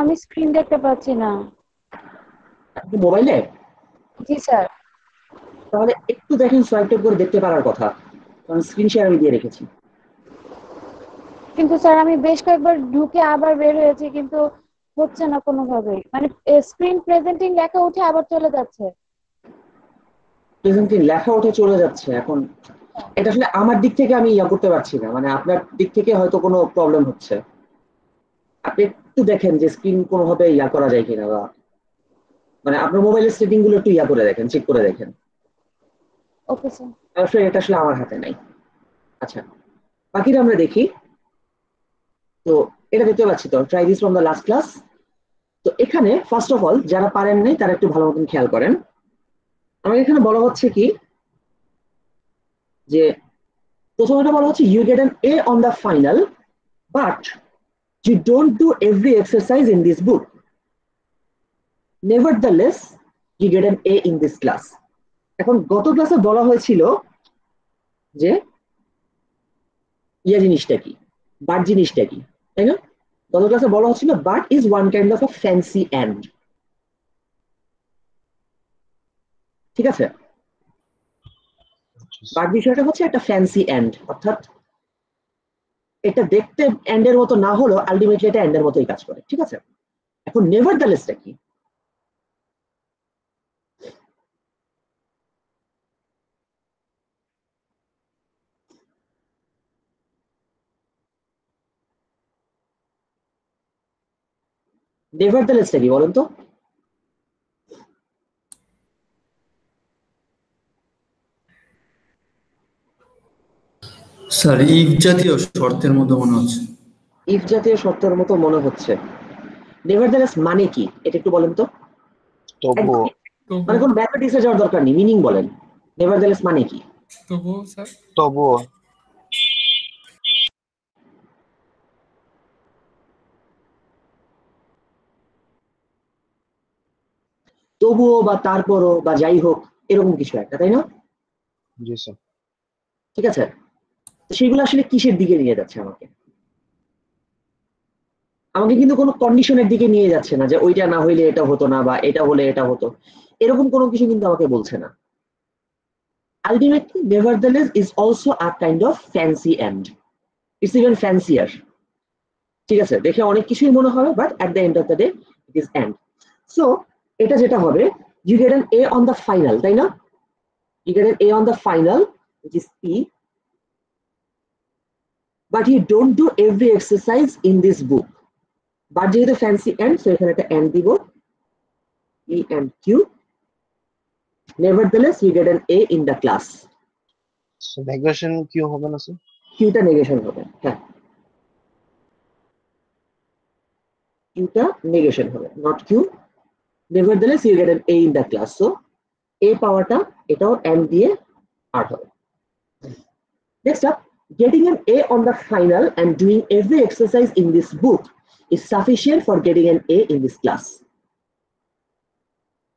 আমি স্ক্রিন দেখতে পাচ্ছি না। আপনি মোবাইলে? জি স্যার। তাহলে একটু দেখেন, সোয়াইপ টেপ করে দেখতে পারার কথা, কারণ স্ক্রিন শেয়ার আমি দিয়ে রেখেছি। কিন্তু স্যার আমি বেশ কয়েকবার ঢুকে আবার বের হয়েছি, কিন্তু হচ্ছে না কোনোভাবেই। মানে স্ক্রিন প্রেজেন্টিং লেখা উঠে আবার চলে যাচ্ছে। প্রেজেন্টিং লেখা উঠে চলে যাচ্ছে এখন। এটা আসলে আমার দিক থেকে আমি ইয়া করতে পারছি না, মানে আপনার দিক থেকে হয়তো কোনো প্রবলেম হচ্ছে। আপনি একটু দেখেন যে স্ক্রিন কোনোভাবে ইয়া করা যায় কিনা, বা মানে আপনার মোবাইলের সেটিং গুলো একটু ইয়া করে দেখেন, চেক করে দেখেন। Okay sir. আসলে এটা আসলে আমার হাতে নাই। আচ্ছা, বাকিটা আমরা দেখি। তো এটা দেখতে পাচ্ছি, তো try this from the last class. তো এখানে ফার্স্ট অফ অল যারা পারেন নাই তারা একটু ভালো মতন খেয়াল করেন। আমাকে এখানে বলা হচ্ছে কি, যে প্রথমটা বলা হচ্ছে you get an A on the final, but you don't do every exercise in this book, nevertheless you get an A in this class. এখন গত ক্লাসে বলা হয়েছিল যে ইয়া জিনিসটা কি, বাট জিনিসটা কি, তাই না? গত ক্লাসে বলা হচ্ছিল but is one kind of a fancy end. ঠিক আছে? বাট বিষয়টা হচ্ছে একটা ফ্যান্সি এন্ড, অর্থাৎ এটা দেখতে এন্ডের মতো না হলেও আলটিমেটলি এটা এন্ডের মতোই কাজ করে। ঠিক আছে? এখন নেভারদালেসটা কি? নেভারদালেসটা কি বলেন তো? স্যার ইফ জাতীয় শর্তের মতো মনে হচ্ছে। ইফ জাতীয় শর্তের মতো মনে হচ্ছে। নেভারদালেস মানে কি এটা একটু বলেন তো। তবুও। একদম, মানে কোন ম্যাথমেটিক্সে যাওয়ার দরকার নেই, মিনিং বলেন। নেভারদালেস মানে কি? তবুও স্যার। তবুও। তবুও বা তারপরও বা যাই হোক, এরকম কিছু একটা, তাই না? জি স্যার। ঠিক আছে, তো সেগুলো আসলে কিসের দিকে নিয়ে যাচ্ছে আমাকে? আমাকে কিন্তু কোনো কন্ডিশনের দিকে নিয়ে যাচ্ছে না, যে ওইটা না হইলে এটা হতো না, বা এটা হলে এটা হতো, এরকম কোনো কিছু কিন্তু আমাকে বলছে না। Ultimately nevertheless is also a kind of fancy and, it's even fancier. ঠিক আছে, দেখে অনেক কিছুই মনে হবে, but at the end of the day it is and. So এটা যেটা হবে, you get an A on the final, তাই না? You get an A on the final, which is P, but you don't do every exercise in this book. But যেহেতু fancy and, so এখানে একটা and দিব, E and Q. Nevertheless, you get an A in the class. Negation কি হবে না sir? কিউটা negation হবে, হ্যাঁ, কিউটা নেগেশন হবে, not Q. Nevertheless, you get an A in the class. So A পাওয়াটা এটাও এন্ড দিয়ে আর হবে। Next up, getting an A on the final and doing every exercise in this book is sufficient for getting an A in this class.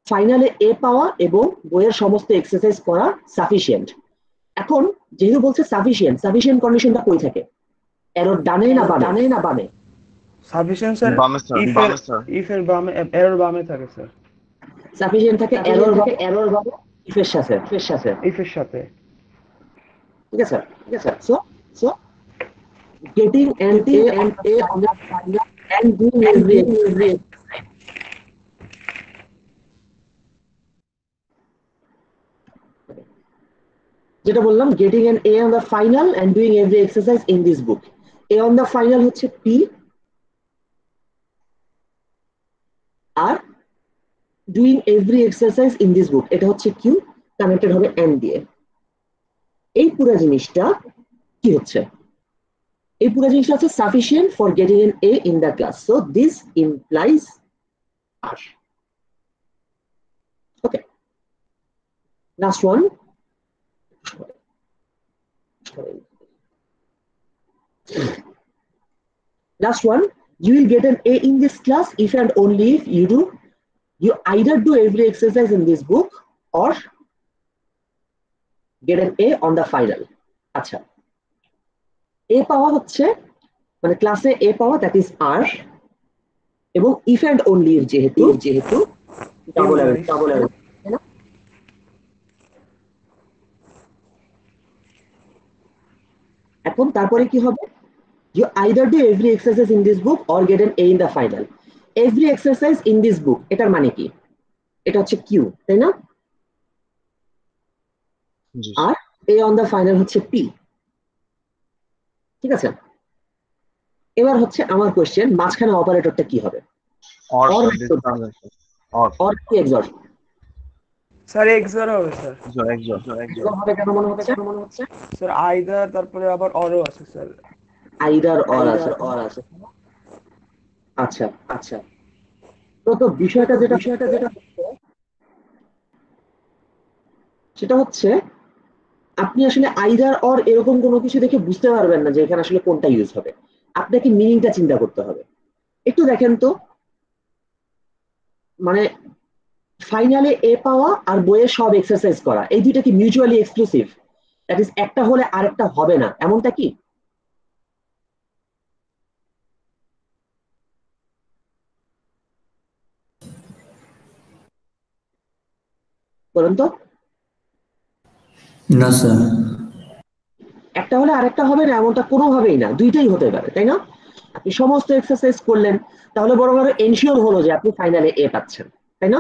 ফাইনালে এ পাওয়া এবং বইয়ের সমস্ত exercise করা সাফিসিয়েন্ট। এখন যেহেতু বলছে সাফিসিয়েন্ট, সাফিসিয়েন্ট কন্ডিশনটা কই থাকে? এরর ডানে না বামে? ডানে না বামে? সাফিসিয়েন্ট স্যার বামে স্যার। ইফের বামে, এরর বামে থাকে স্যার। সাফিসিয়েন্ট থাকে এরর বামে, এরর বামে ইফের সাথে, ইফের সাথে। ঠিক আছে? ঠিক আছে, so so getting an A on the final and doing every exercise, যেটা বললাম, getting an A on the final and doing every exercise in this book. A on the final হচ্ছে পি, আর doing every exercise in this book এটা হচ্ছে Q, connected হবে N দিয়ে। এই পুরো জিনিসটা কি হচ্ছে? এই পুরো জিনিসটা হচ্ছে sufficient for getting an A in the class. So this implies R. Okay, last one. Last one, you will get an A in this class if and only if you either do every exercise in this book or get an A on the final. আচ্ছা, এ পাওয়া হচ্ছে, মানে ক্লাসে এ পাওয়া, that is আর, এবং if and only যেহেতু double double এখন তারপরে কি হবে, you either do every exercise in this book or get an A in the final. Every exercise in this book এটার মানে কি, এটা হচ্ছে কিউ, তাই না? জি আর A on the final হচ্ছে পি। ঠিক আছে, এবার হচ্ছে আমার কোশ্চেন, মাঝখানে অপারেটরটা কি হবে? और or और কি এক্সর? স্যার এক্সর হবে স্যার। এক্সর হবে কেন মনে হচ্ছে? স্যার আইদার তারপরে আবার অরও আছে স্যার। আইদার অর আছে। আচ্ছা আচ্ছা, তো বিষয়টা যেটা সেটা হচ্ছে আপনি আসলে আইদার অর এরকম কোনো কিছু দেখে বুঝতে পারবেন না যে এখানে আসলে কোনটা ইউজ হবে, আপনাকে মিনিংটা চিন্তা করতে হবে। একটু দেখেন তো, মানে ফাইনালে এ পাওয়া আর বইয়ে সব এক্সারসাইজ করা, এই দুইটা কি মিউচুয়ালি এক্সক্লুসিভ? দ্যাট ইজ একটা হলে আরেকটা হবে না, এমনটা কি? বলুন তো, না স্যার। একটা হলে আরেকটা হবে না এমনটা কোনোভাবেই না, দুইটাই হতে পারে, তাই না? আপনি সমস্ত এক্সারসাইজ করলেন, তাহলে বরং আরো এনশিওর হলো যে আপনি ফাইনালে এ পাচ্ছেন, তাই না?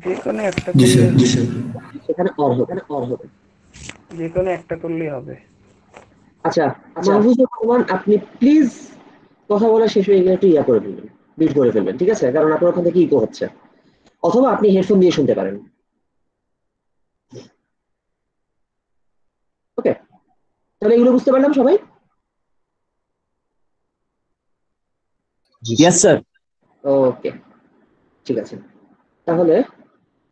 যে কোনো একটা জি স্যার, করলে, জি স্যার। সেখানে অর হবে। যে কোনো একটা করলেই হবে। আচ্ছা মাহফুজুর রহমান, আপনি প্লিজ কথা বলা শেষ হয়ে গেলে একটু ইয়া করে ফেলবেন, মিউট করে ফেলবেন, ঠিক আছে? কারণ আপনার ওখান থেকে ইকো হচ্ছে, অথবা আপনি হেডফোন দিয়ে শুনতে পারেন। ওকে, তাহলে এগুলো বুঝতে পারলাম সবাই? Yes sir. ওকে, ঠিক আছে, তাহলে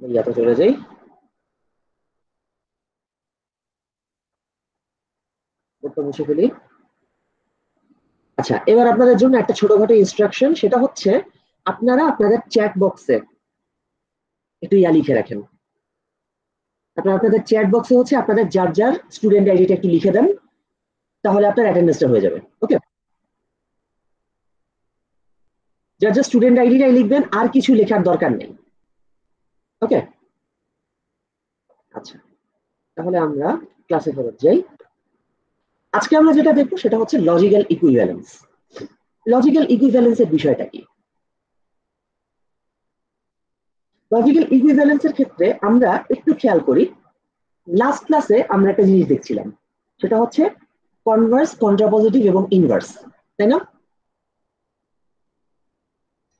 ইয়াতে চলে যাই। ওটা মুছে ফেলি। আচ্ছা, এবার আপনাদের জন্য একটা ছোটখাটো ইনস্ট্রাকশন, সেটা হচ্ছে আপনারা আপনাদের চ্যাট বক্সে একটু ইয়া লিখে রাখেন। আপনারা আপনাদের চ্যাট বক্সে হচ্ছে আপনাদের যার যার স্টুডেন্ট আইডিটা একটু লিখে দেন, তাহলে আপনার অ্যাটেন্ডেন্সটা হয়ে যাবে। ওকে, যার যার স্টুডেন্ট আইডিটাই লিখবেন, আর কিছু লেখার দরকার নেই। ওকে, আচ্ছা, তাহলে আমরা ক্লাসে ফেরত যাই। আজকে আমরা যেটা দেখবো সেটা হচ্ছে লজিক্যাল ইকুইভ্যালেন্স। লজিক্যাল ইকুইভ্যালেন্সের বিষয়টা কি? লজিক্যাল ইকুইভ্যালেন্সের ক্ষেত্রে আমরা একটু খেয়াল করি, লাস্ট ক্লাসে আমরা একটা জিনিস দেখছিলাম, সেটা হচ্ছে কনভার্স, কন্ট্রাপজিটিভ এবং ইনভার্স, তাই না?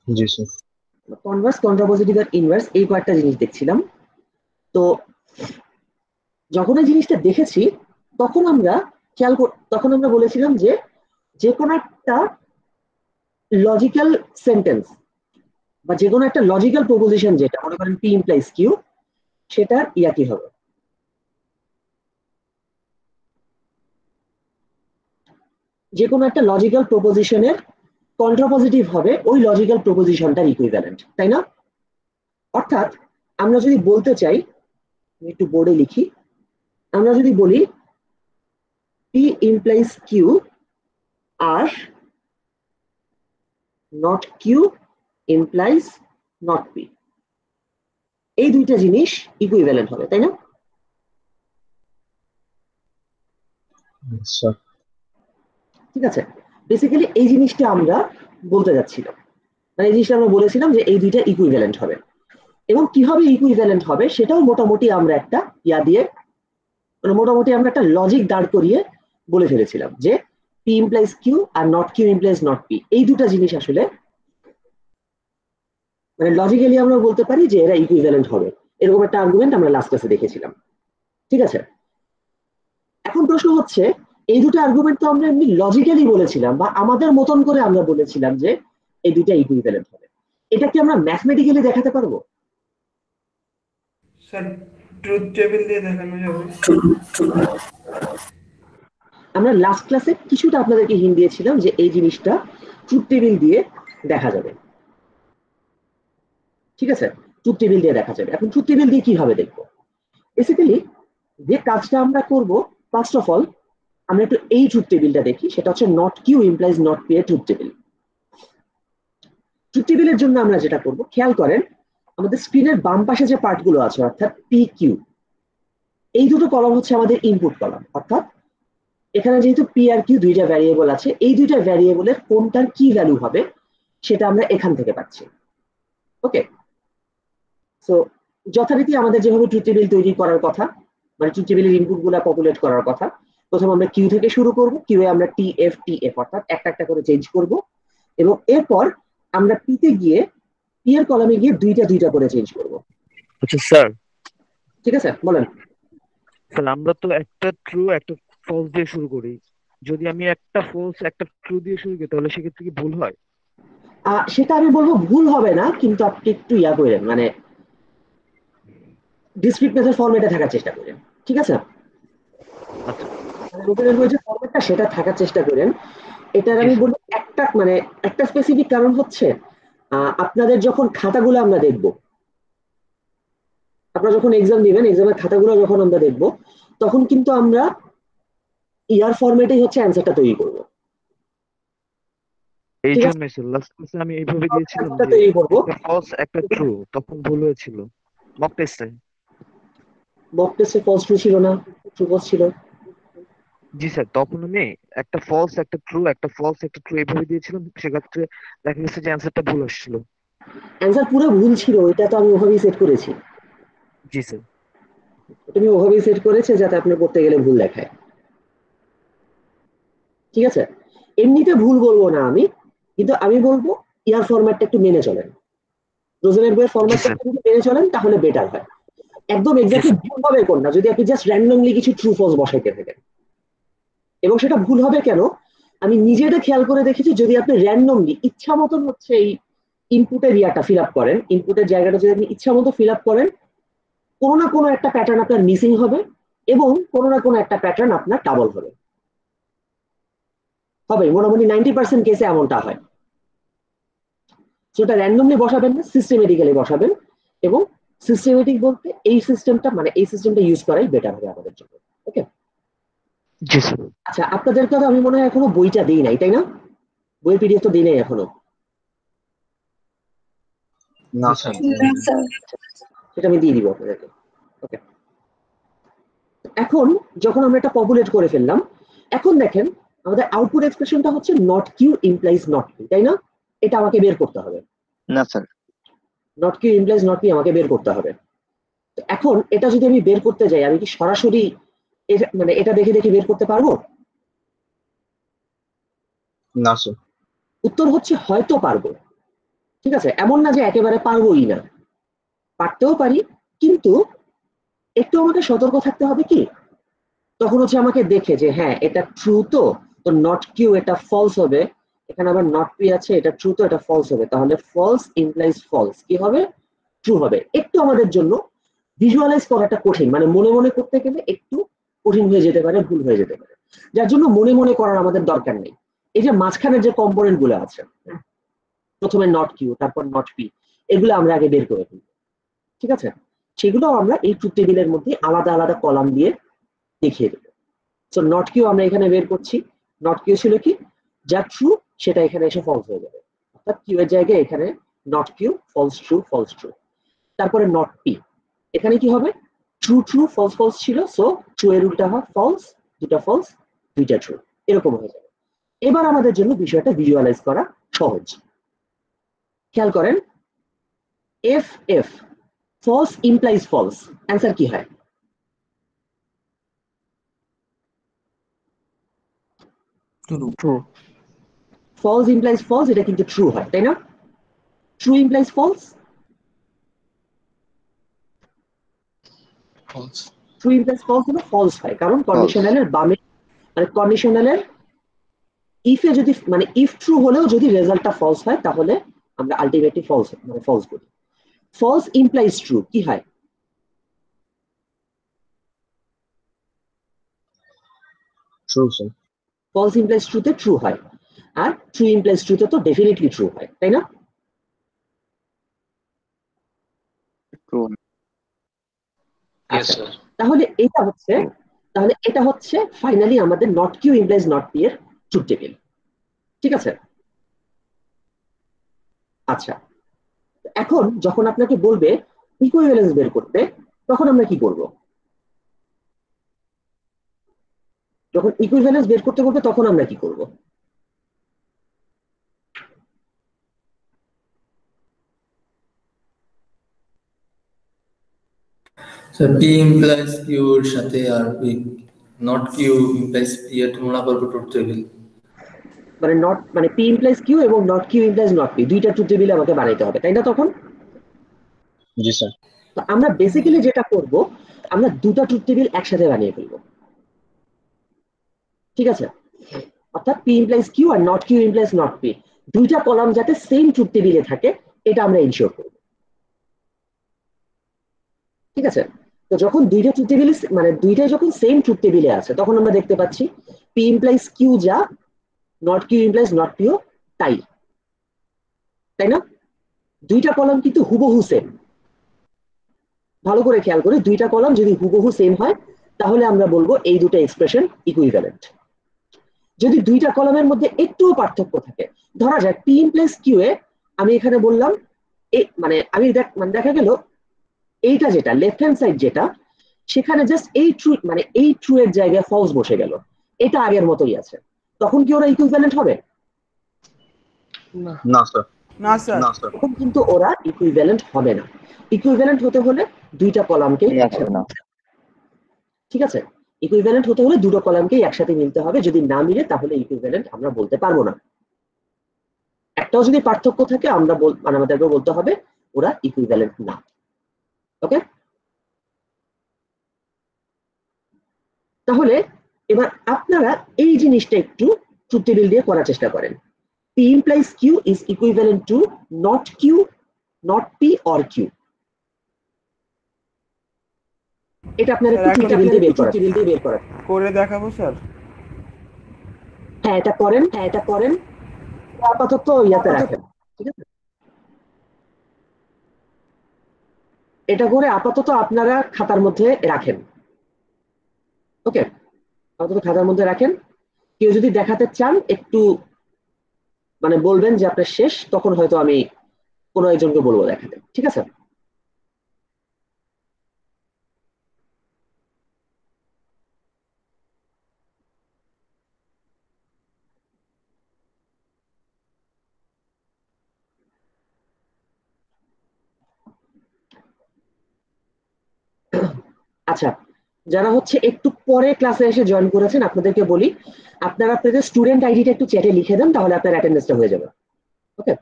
जी सर। কনভার্স, কন্ট্রাপজিটিভ আর ইনভার্স, এই কয়েকটা জিনিস দেখছিলাম। তো যখন এই জিনিসটা দেখেছি তখন আমরা তখন আমরা বলেছিলাম যে যে কোনো একটা লজিক্যাল সেন্টেন্স বা যে কোনো একটা লজিক্যাল প্রপোজিশন, যেটা মনে করেন পি ইমপ্লাইজ কিউ, সেটার ইয়া কি হবে? যে কোনো একটা লজিক্যাল প্রপোজিশনের কন্ট্রাপজিটিভ হবে ওই লজিক্যাল প্রপোজিশনটার ইকুইভ্যালেন্ট, তাই না? অর্থাৎ আমরা যদি বলতে চাই, একটু বোর্ডে লিখি, আমরা যদি বলি পি ইমপ্লাইজ কিউ আর not Q implies not P, এই দুইটা জিনিস ইকুইভ্যালেন্ট হবে, তাই না? सर ঠিক আছে, বেসিক্যালি এই জিনিসটা আমরা বলতে যাচ্ছিলাম, মানে এই জিনিসটা আমরা বলেছিলাম যে এই দুইটা ইকুইভ্যালেন্ট হবে, এবং কিভাবে ইকুইভ্যালেন্ট হবে সেটাও মোটামুটি আমরা একটা ইয়া দিয়ে, মানে মোটামুটি আমরা একটা লজিক দাঁড় করিয়ে বলে ফেলেছিলাম যে পি ইমপ্লাইজ কিউ আর not Q implies not P, এই দুটা জিনিস আসলে মানে লজিক্যালি আমরা বলতে পারি যে এরা ইকুইভ্যালেন্ট হবে, এরকম একটা আর্গুমেন্ট আমরা লাস্ট ক্লাসে দেখেছিলাম। ঠিক আছে, এখন প্রশ্ন হচ্ছে এই দুটো আর্গুমেন্ট তো আমরা এমনি লজিক্যালি বলেছিলাম বা আমাদের মতন করে আমরা বলেছিলাম যে এই দুইটা ইকুইভ্যালেন্ট হবে, এটা কি আমরা ম্যাথমেটিক্যালি দেখাতে পারবো? স্যার ট্রুথ টেবিল দিয়ে দেখানো যাবে। আমরা লাস্ট ক্লাসে কিছুটা আপনাদেরকে হিন্ট দিয়েছিলাম যে এই জিনিসটা ট্রুথ টেবিল দিয়ে দেখা যাবে। ঠিক আছে, ট্রুথ টেবিল দিয়ে দেখা যাবে। এখন ট্রুথ টেবিল দিয়ে কিভাবে দেখবো? বেসিক্যালি যে কাজটা আমরা করব, ফার্স্ট অফ অল আমরা একটু এই ট্রুথ টেবিলটা দেখি, সেটা হচ্ছে not Q implies not P এর ট্রুথ টেবিল। ট্রুথ টেবিলের জন্য আমরা যেটা করব, খেয়াল করেন আমাদের স্ক্রিনের বাম পাশে যে পার্টগুলো আছে অর্থাৎ পি কিউ, এই দুটো কলাম হচ্ছে আমাদের ইনপুট কলাম। অর্থাৎ এখানে যেহেতু পি আর কিউ দুইটা ভ্যারিয়েবল আছে, এই দুইটা ভ্যারিয়েবলের কোনটার কি ভ্যালু হবে সেটা আমরা এখান থেকে পাচ্ছি। ওকে, সো যথারীতি আমাদের যেভাবে ট্রুথ টেবিল তৈরি করার কথা, মানে ট্রুথ টেবিলের ইনপুট গুলা পপুলেট করার কথা, প্রথম আমরা কিউ থেকে শুরু করব। কিউ এ আমরা টি এফ অর্থাৎ একটা একটা করে চেঞ্জ করব, এবং এরপর আমরা পি তে গিয়ে পি এর কলামে গিয়ে দুইটা দুইটা করে চেঞ্জ করব। আচ্ছা স্যার, ঠিক আছে, বলেন। তাহলে আমরা তো একটা ট্রু একটা ফলস দিয়ে শুরু করি। যদি আমি একটা ফলস একটা ট্রু দিয়ে শুরু করি তাহলে সেক্ষেত্রে কি ভুল হয়? সেটা আমি বলবো ভুল হবে না, কিন্তু আপনি একটু ইয়া করেন, মানে ডিসক্রিট মেথড ফরম্যাটে থাকার চেষ্টা করেন। ঠিক আছে, আচ্ছা রুটিনের যে ফরম্যাটটা সেটা থাকার চেষ্টা করেন। এটার জি আমি স্যার। বলবো একটা মানে একটা স্পেসিফিক কারণ হচ্ছে আপনাদের যখন খাতাগুলো আমরা দেখব, আপনারা যখন এক্সাম দিবেন, এক্সামের খাতাগুলো যখন আমরা দেখব, তখন কিন্তু আমরা ইয়ার ফরম্যাটেই হচ্ছে অ্যান্সারটা তৈরি করব। এই ঠিক আছে, জন্যই স্যার লাস্ট ক্লাসে আমি এইভাবে দিয়েছিলাম অ্যান্সারটা যে তৈরি করব। একটা ফলস একটা ট্রু, তখন ভুল হয়েছিল মক টেস্টে। মক টেস্টে ফলস ট্রু ছিল না, ট্রু ফলস ছিল। জি স্যার, তখন আমি একটা ফলস একটা ট্রু একটা ফলস একটা ট্রু এইভাবে দিয়েছিলাম, সেক্ষেত্রে দেখা গেছে যে অ্যান্সারটা ভুল আসছিল। অ্যান্সার পুরো ভুল ছিল, এটা তো আমি ওভাবেই সেট করেছি। জি স্যার। তুমি ওভাবেই সেট করেছে যাতে আপনি করতে গেলে ভুল দেখায়। ঠিক আছে, এমনিতে ভুল বলবো না আমি, কিন্তু আমি বলবো ইয়ার ফরম্যাটটা একটু মেনে চলেন, রোজনের বইয়ের জি ফরম্যাটটা স্যার। যদি মেনে চলেন তাহলে বেটার হয়। একদম জি এক্স্যাক্টলি স্যার। ভুল হবে কোন না যদি আপনি জাস্ট র্যান্ডমলি কিছু ট্রু ফলস বসাইতে থাকেন, এবং সেটা ভুল হবে কেন আমি নিজে এটা খেয়াল করে দেখেছি। যদি আপনি র্যান্ডমলি ইচ্ছা মতন হচ্ছে এই ইনপুটের ইয়াটা ফিল আপ করেন, ইনপুটের জায়গাটা যদি আপনি ইচ্ছা মতো ফিল আপ করেন, কোনো না কোনো একটা প্যাটার্ন আপনার মিসিং হবে, এবং কোনো না কোনো একটা প্যাটার্ন আপনার ডাবল হবে। মোটামুটি 90% কেসে এমনটা হয়। সেটা র্যান্ডমলি বসাবেন না, সিস্টেমেটিক্যালি বসাবেন, এবং সিস্টেমেটিক বলতে এই সিস্টেমটা মানে এই সিস্টেমটা ইউজ করাই বেটার হবে আমাদের জন্য। ওকে, জি স্যার। আচ্ছা আপনাদেরকে তো আমি মনে হয় এখনো বইটা দিই নাই, তাই না? বইয়ের পিডিএফ তো দিই নাই এখনো। না স্যার। সেটা আমি দিয়ে দিব আপনাদেরকে। ওকে, এখন যখন আমরা এটা পপুলেট করে ফেললাম, এখন দেখেন আমাদের আউটপুট এক্সপ্রেশনটা হচ্ছে not Q implies not P, তাই না? এটা আমাকে বের করতে হবে। না sir. Not Q implies not P আমাকে বের করতে হবে। এখন এটা যদি আমি বের করতে যাই, আমি কি সরাসরি মানে এটা দেখে দেখে বের করতে পারবো? না স্যার। উত্তর হচ্ছে হয়তো পারবো। ঠিক আছে, এমন না যে একেবারে পারবোই না, পারতেও পারি, কিন্তু একটু আমাকে সতর্ক থাকতে হবে। কি তখন হচ্ছে আমাকে দেখে যে হ্যাঁ এটা ট্রু, তো নট কিউ এটা ফলস হবে, এখানে আবার নট পি আছে, এটা ট্রু তো এটা ফলস হবে, তাহলে ফলস ইমপ্লাইজ ফলস কি হবে? ট্রু হবে। একটু আমাদের জন্য ভিজুয়ালাইজ করাটা কঠিন, মানে মনে মনে করতে গেলে একটু কঠিন হয়ে যেতে পারে, ভুল হয়ে যেতে পারে, যার জন্য মনে মনে করার আমাদের দরকার নেই। এই যে মাঝখানের যে কম্পোনেন্ট গুলো আছে, প্রথমে নট কিউ তারপর নট পি, এগুলো আমরা আগে বের করে ফেলবো। ঠিক আছে, সেগুলো আমরা এই ট্রুথ টেবিলের মধ্যে আলাদা আলাদা কলাম দিয়ে দেখিয়ে দেবো। সো নট কিউ আমরা এখানে বের করছি। নট কিউ ছিল কি, যা ট্রু সেটা এখানে এসে ফলস হয়ে যাবে, অর্থাৎ কিউ এর জায়গায় এখানে not Q, false true, false true. তারপরে নট পি, এখানে কি হবে? ট্রু ট্রু, ফলস ফলস ছিল, সো ট্রু এর উল্টা হয় ফলস, দুটা ফলস দুইটা ট্রু, এরকম হয়ে যাবে। এবার আমাদের জন্য বিষয়টা ভিজুয়ালাইজ করা সহজ। খেয়াল করেন, F F false implies false, answer কি হয়? ট্রু। ফলস ইমপ্লাইজ ফলস, এটা কিন্তু ট্রু হয়, তাই না? True implies false, false. True implies false হলো ফলস হয়, কারণ কন্ডিশনালের বামে, মানে কন্ডিশনালের ইফে যদি মানে ইফ ট্রু হলেও যদি রেজাল্টটা ফলস হয় তাহলে আমরা আলটিমেটলি ফলস মানে ফলস বলি। ফলস ইমপ্লাইজ ট্রু কি হয়? True sir. ফলস ইমপ্লাইজ ট্রুতে ট্রু হয়, আর ট্রু ইমপ্লাইজ ট্রুতে তো ডেফিনেটলি ট্রু হয়, তাই না? ট্রু। আচ্ছা, তাহলে এটা হচ্ছে ফাইনালি আমাদের not Q implies not P এর ট্রুথ টেবিল। ঠিক আছে, আচ্ছা, এখন যখন আপনাকে বলবে ইকুইভ্যালেন্স বের করতে, তখন আমরা কি করব? যখন ইকুইভ্যালেন্স বের করতে বলবে তখন আমরা কি করব? স্যার পি ইমপ্লাইজ কিউ এর সাথে আর P not Q implies P এর তুলনা করবো ট্রুথ টেবিল। মানে নট মানে পি ইমপ্লাইজ কিউ এবং not Q implies not P, দুইটা ট্রুথ টেবিল আমাকে বানাইতে হবে, তাই না? তখন জি স্যার। তো আমরা বেসিক্যালি যেটা করব, আমরা দুটো ট্রুথ টেবিল একসাথে বানিয়ে ফেলবো, ঠিক আছে? অর্থাৎ পি ইমপ্লাইজ কিউ আর not Q implies not P, দুইটা কলাম যাতে সেম ট্রুথ টেবিলে থাকে এটা আমরা ইনশিওর করব, ঠিক আছে? তো যখন দুইটা ট্রুথ টেবিল মানে দুইটাই যখন সেম ট্রুথ টেবিলে আছে, তখন আমরা দেখতে পাচ্ছি পি ইমপ্লাইজ কিউ যা, নট কিউ ইমপ্লাইজ নট পিও তাই, তাই না? দুইটা কলাম কিন্তু হুবহু সেম। ভালো করে খেয়াল করে, দুইটা কলাম যদি হুবহু সেম হয় তাহলে আমরা বলবো এই দুটো এক্সপ্রেশন ইকুইভ্যালেন্ট। যদি দুইটা কলামের মধ্যে একটুও পার্থক্য থাকে, ধরা যাক পি ইমপ্লাইজ কিউ এ আমি এখানে বললাম মানে আমি মানে দেখা গেল এইটা যেটা লেফট হ্যান্ড সাইড যেটা, সেখানে জাস্ট এই ট্রু মানে এই ট্রু এর জায়গায় ফলস বসে গেল, এটা আগের মতোই আছে, তখন কি ওরা ইকুইভ্যালেন্ট হবে? না স্যার। না স্যার। তখন কিন্তু ওরা ইকুইভ্যালেন্ট হবে না। ইকুইভ্যালেন্ট হতে হলে দুইটা কলামকে একসাথে, ঠিক আছে? ইকুইভ্যালেন্ট হতে হলে দুটো কলামকেই একসাথে মিলতে হবে, যদি না মিলে তাহলে ইকুইভ্যালেন্ট আমরা বলতে পারবো না। একটাও যদি পার্থক্য থাকে আমরা মানে আমাদেরকে বলতে হবে ওরা ইকুইভ্যালেন্ট না। ওকে, তাহলে এবার আপনারা এই জিনিসটা একটু ট্রুথ টেবিল দিয়ে করার চেষ্টা করেন। P implies Q is equivalent to not Q, not P or Q. এটা আপনারা একটু ট্রুথ টেবিল দিয়ে বের করেন। করে দেখাবো স্যার। হ্যাঁ এটা করেন, আপাতত ইয়াতে রাখেন, ঠিক আছে? এটা করে আপাতত আপনারা খাতার মধ্যে রাখেন। ওকে, আপাতত খাতার মধ্যে রাখেন। কেউ যদি দেখাতে চান একটু মানে বলবেন যে আপনার শেষ, তখন হয়তো আমি কোনো একজনকে বলবো দেখাতে, ঠিক আছে? আচ্ছা, যারা হচ্ছে একটু পরে ক্লাসে এসে জয়েন করেছেন আপনাদেরকে বলি, আপনারা আপনাদের স্টুডেন্ট আইডিটা একটু চ্যাটে লিখে দেন, তাহলে আপনার অ্যাটেন্ডেন্সটা হয়ে যাবে। ওকে,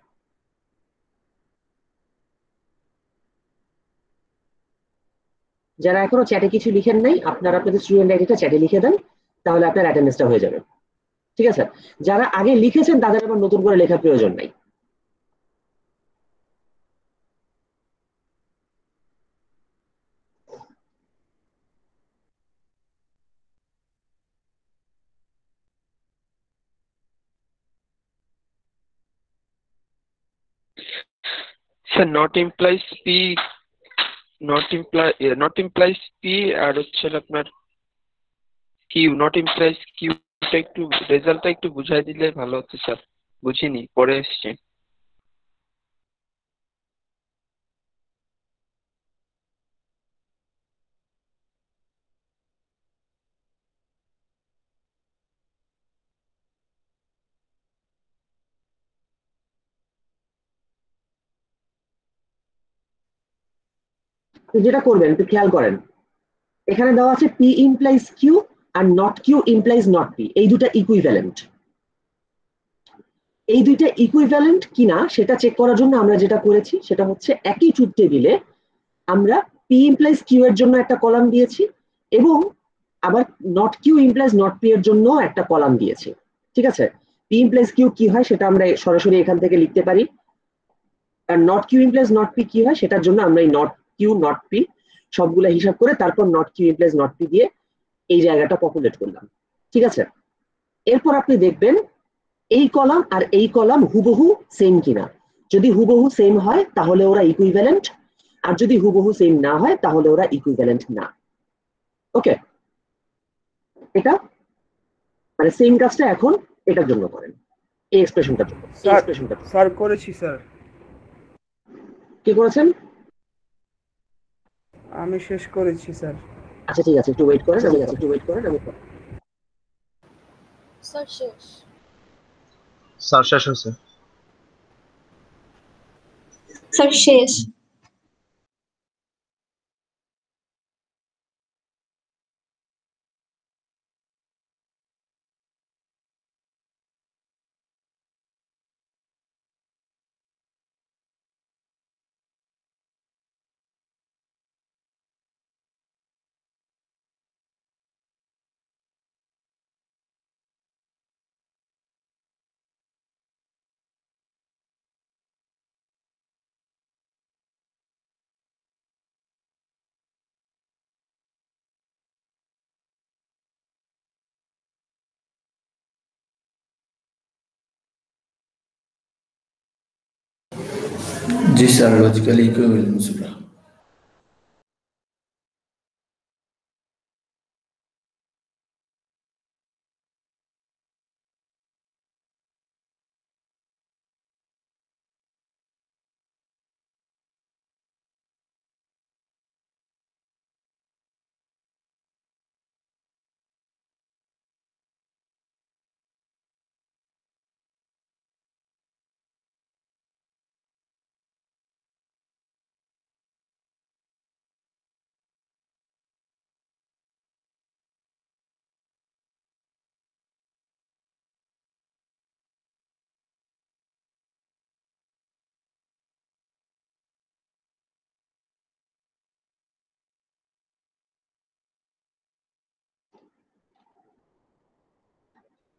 যারা এখনো চ্যাটে কিছু লিখেন নাই, আপনারা আপনাদের স্টুডেন্ট আইডিটা চ্যাটে লিখে দেন, তাহলে আপনার অ্যাটেন্ডেন্সটা হয়ে যাবে, ঠিক আছে? যারা আগে লিখেছেন তাদের আবার নতুন করে লেখার প্রয়োজন নাই। Sir not implies P R হচ্ছে আপনার কিউ, নট ইমপ্লাইজ কিউটা একটু রেজাল্টটা একটু বুঝাই দিলে ভালো হতো স্যার, বুঝিনি পরে এসছে। তো যেটা করবেন একটু খেয়াল করেন, এখানে দেওয়া আছে পি ইমপ্লাইজ কিউ আর not Q implies not P, এই দুটা ইকুইভ্যালেন্ট। এই দুইটা ইকুইভ্যালেন্ট কিনা সেটা চেক করার জন্য আমরা যেটা করেছি সেটা হচ্ছে একই ট্রুথ টেবিলে আমরা পি ইমপ্লাইজ কিউ এর জন্য একটা কলাম দিয়েছি এবং আবার not Q implies not P এর জন্য একটা কলাম দিয়েছি, ঠিক আছে? পি ইমপ্লাইজ কিউ কি হয় সেটা আমরা সরাসরি এখান থেকে লিখতে পারি, আর not Q implies not P কি হয় সেটার জন্য আমরা এই নট কিউ নট পি সবগুলো হিসাব করে তারপর not Q implies not P দিয়ে এই জায়গাটা পপুলেট করলাম, ঠিক আছে? এরপর আপনি দেখবেন এই কলাম আর এই কলাম হুবহু সেম কিনা। যদি হুবহু সেম হয় তাহলে ওরা ইকুইভ্যালেন্ট, আর যদি হুবহু সেম না হয় তাহলে ওরা ইকুইভ্যালেন্ট না। ওকে, এটা মানে সেম কাজটা এখন এটার জন্য করেন, এই এক্সপ্রেশনটার জন্য। স্যার করেছি স্যার। কে করেছেন? আমি শেষ করেছি স্যার। আচ্ছা ঠিক আছে, একটু ওয়েট করেন, আমি স্যার শেষ। স্যার শেষ হয়েছে। স্যার শেষ। जी सर, लॉजिकल इक्विवेलेंस होगा।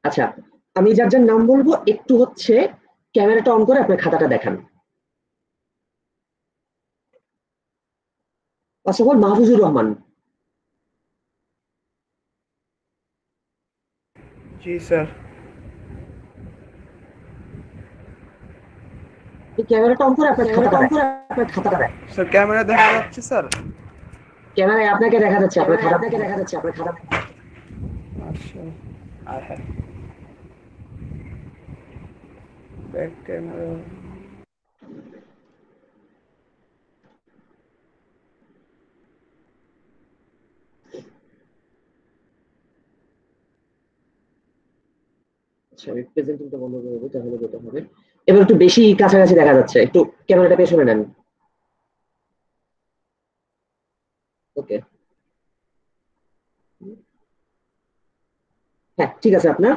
আচ্ছা, আমি যার যার নাম বলবো একটু হচ্ছে ক্যামেরাটা অন করে আপনার খাতাটা দেখান। First of all Mahfuzur Rahman. G sir. ক্যামেরাটা অন করে আপনার খাতাটা দেখান। স্যার ক্যামেরা দেখা যাচ্ছে স্যার? ক্যামেরায় আপনাকে দেখা যাচ্ছে, আপনার খাতা আচ্ছা, আর হ্যাঁ, ব্যাক ক্যামেরা। আচ্ছা, আমি প্রেজেন্টিংটা বন্ধ করে দেবো, তাহলে যেটা হবে এবার একটু বেশি কাছাকাছি দেখা যাচ্ছে, একটু ক্যামেরাটা পেছনে নেন। ওকে, হ্যাঁ ঠিক আছে। আপনার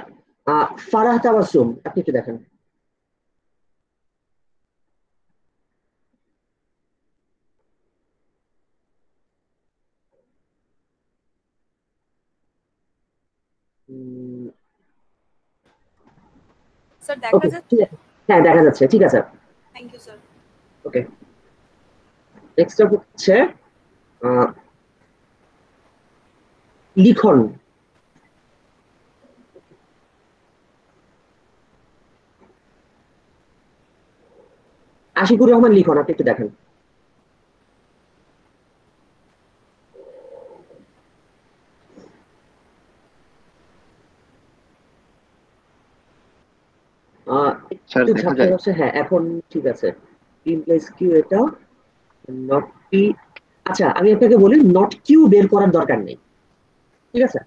ফারাহ তাবাসসুম, আপনি একটু দেখেন। স্যার দেখা ওকে ঠিক যাচ্ছে? আছে, হ্যাঁ দেখা যাচ্ছে, ঠিক আছে। Thank you sir. Okay, next up হচ্ছে লিখন। আশিকুর রহমান লিখন, আপনি একটু দেখেন। একটু ঝাপসা ঝাপসা, হ্যাঁ এখন ঠিক আছে। ইমপ্লাইজ কিউ এটা নট পি। আচ্ছা, আমি আপনাকে বলি নট কিউ বের করার দরকার নেই, ঠিক আছে?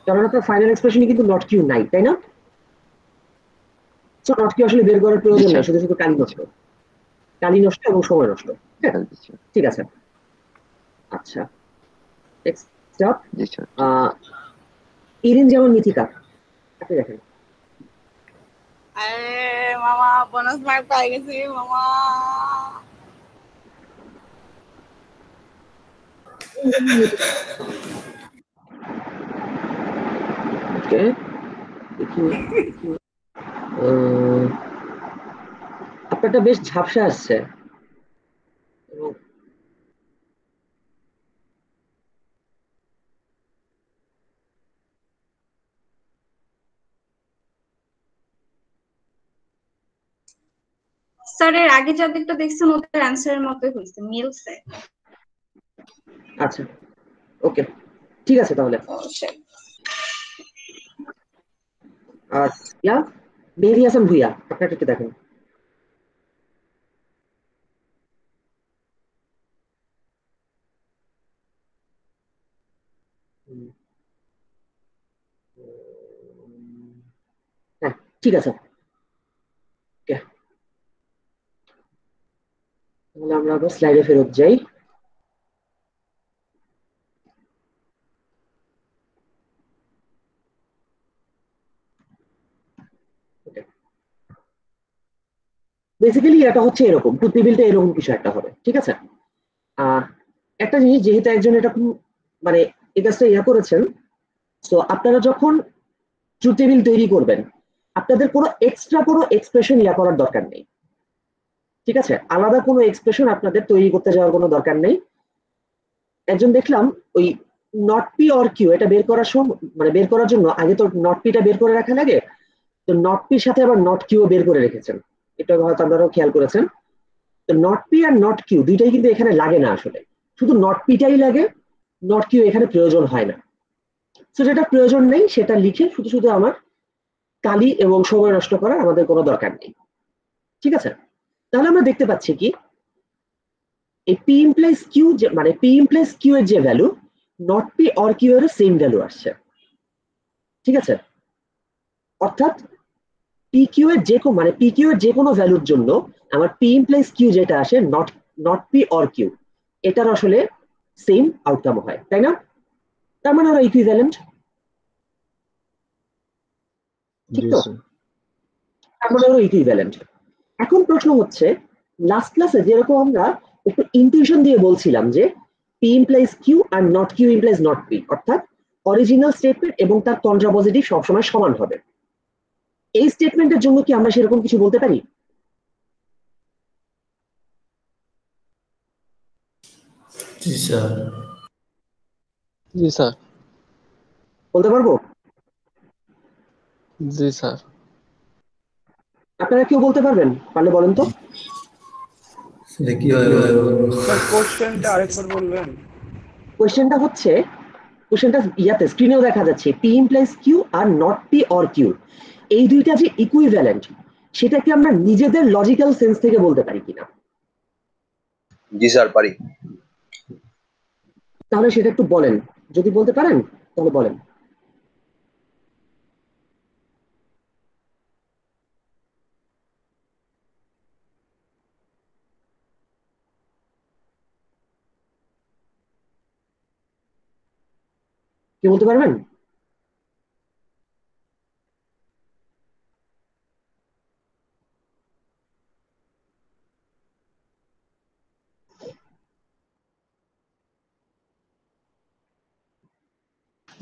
কারণ আপনার ফাইনাল এক্সপ্রেশনে কিন্তু নট কিউ নাই, তাই না? সো নট কিউ আসলে বের করার প্রয়োজন নেই, শুধু শুধু কালি নষ্ট এবং সময় নষ্ট। ঠিক আছে, আচ্ছা নেক্সট স্টেপ। ইরিন যেমন মিথিকা, আপনি দেখেন। আরে মামা বোনাস মার্ক পাই গেছি মামা। ওকে, দেখি আপনারটা বেশ ঝাপসা আসছে এবং স্যার এর আগে যাদেরটা দেখছেন ওদের অ্যান্সারের মতোই হয়েছে, মিলছে। আচ্ছা ওকে, ঠিক আছে তাহলে। আর ইয়া মেহেদী হাসান ভুইয়া, আপনাকে একটু দেখেন। হ্যাঁ ঠিক আছে, তাহলে আমরা আবার স্লাইডে ফেরত যাই। বেসিক্যালি এটা হচ্ছে এরকম, ট্রুথ টেবিলটা এরকম কিছু একটা হবে, ঠিক আছে। একটা জিনিস, যেহেতু একজন এটা মানে এই কাজটা করেছেন, তো আপনারা যখন ট্রুথ টেবিল তৈরি করবেন আপনাদের কোনো এক্সট্রা কোনো এক্সপ্রেশন করার দরকার নেই, ঠিক আছে। আলাদা কোনো এক্সপ্রেশন আপনাদের তৈরি করতে যাওয়ার কোনো দরকার নেই। একজন দেখলাম ওই নট পি অর কিউ এটা বের করার সময়, মানে বের করার জন্য আগে তো নট পিটা বের করে রাখা লাগে, তো নট পির সাথে আবার নট কিউ বের করে রেখেছেন, এটা হয়তো আপনারাও খেয়াল করেছেন। তো নট পি আর নট কিউ দুইটাই কিন্তু এখানে লাগে না, আসলে শুধু নট পিটাই লাগে, নট কিউ এখানে প্রয়োজন হয় না। তো যেটা প্রয়োজন নেই সেটা লিখে শুধু শুধু আমার কালি এবং সময় নষ্ট করার আমাদের কোনো দরকার নেই, ঠিক আছে। তাহলে আমরা দেখতে পাচ্ছি কি এই পি ইমপ্লাইজ কিউ, মানে পি ইমপ্লাইজ কিউ এর যে value not P or Q এর সেম ভ্যালু আসছে, ঠিক আছে। অর্থাৎ পি কিউ এর যে কোনো, মানে পি কিউ এর যে কোনো ভ্যালুর জন্য আমার পি ইমপ্লাইজ কিউ যেটা আসে নট পি অর কিউ, এটার আসলে সেম আউটকাম হয়, তাই না? তার মানে ওরা ইকুইভ্যালেন্ট, ঠিক তো? তার মানে ওরা ইকুইভ্যালেন্ট। এখন প্রশ্ন হচ্ছে, লাস্ট ক্লাসে যেরকম আমরা একটু ইনটিউশন দিয়ে বলছিলাম যে পি ইমপ্লাইজ কিউ আর not Q implies not P, অর্থাৎ অরিজিনাল স্টেটমেন্ট এবং তার কন্ট্রাপজিটিভ সবসময় সমান হবে, এই স্টেটমেন্টের জন্য কি আমরা সেরকম কিছু বলতে পারি? জি স্যার। জি স্যার। বলতে পারবো? জি স্যার। আপনারা কেউ বলতে পারবেন? পারলে বলেন তো। কি হয় স্যার কোশ্চেনটা আরেকবার বলবেন? কোশ্চেনটা হচ্ছে, কোশ্চেনটা ইয়াতে স্ক্রিনেও দেখা যাচ্ছে, পি ইমপ্লাইজ কিউ আর নট পি অর কিউ এই দুইটা যে ইকুইভ্যালেন্ট সেটা কি আমরা নিজেদের লজিক্যাল সেন্স থেকে বলতে পারি কিনা? জি স্যার পারি। তাহলে সেটা একটু বলেন, যদি বলতে পারেন তাহলে বলেন। কি বলতে পারবেন?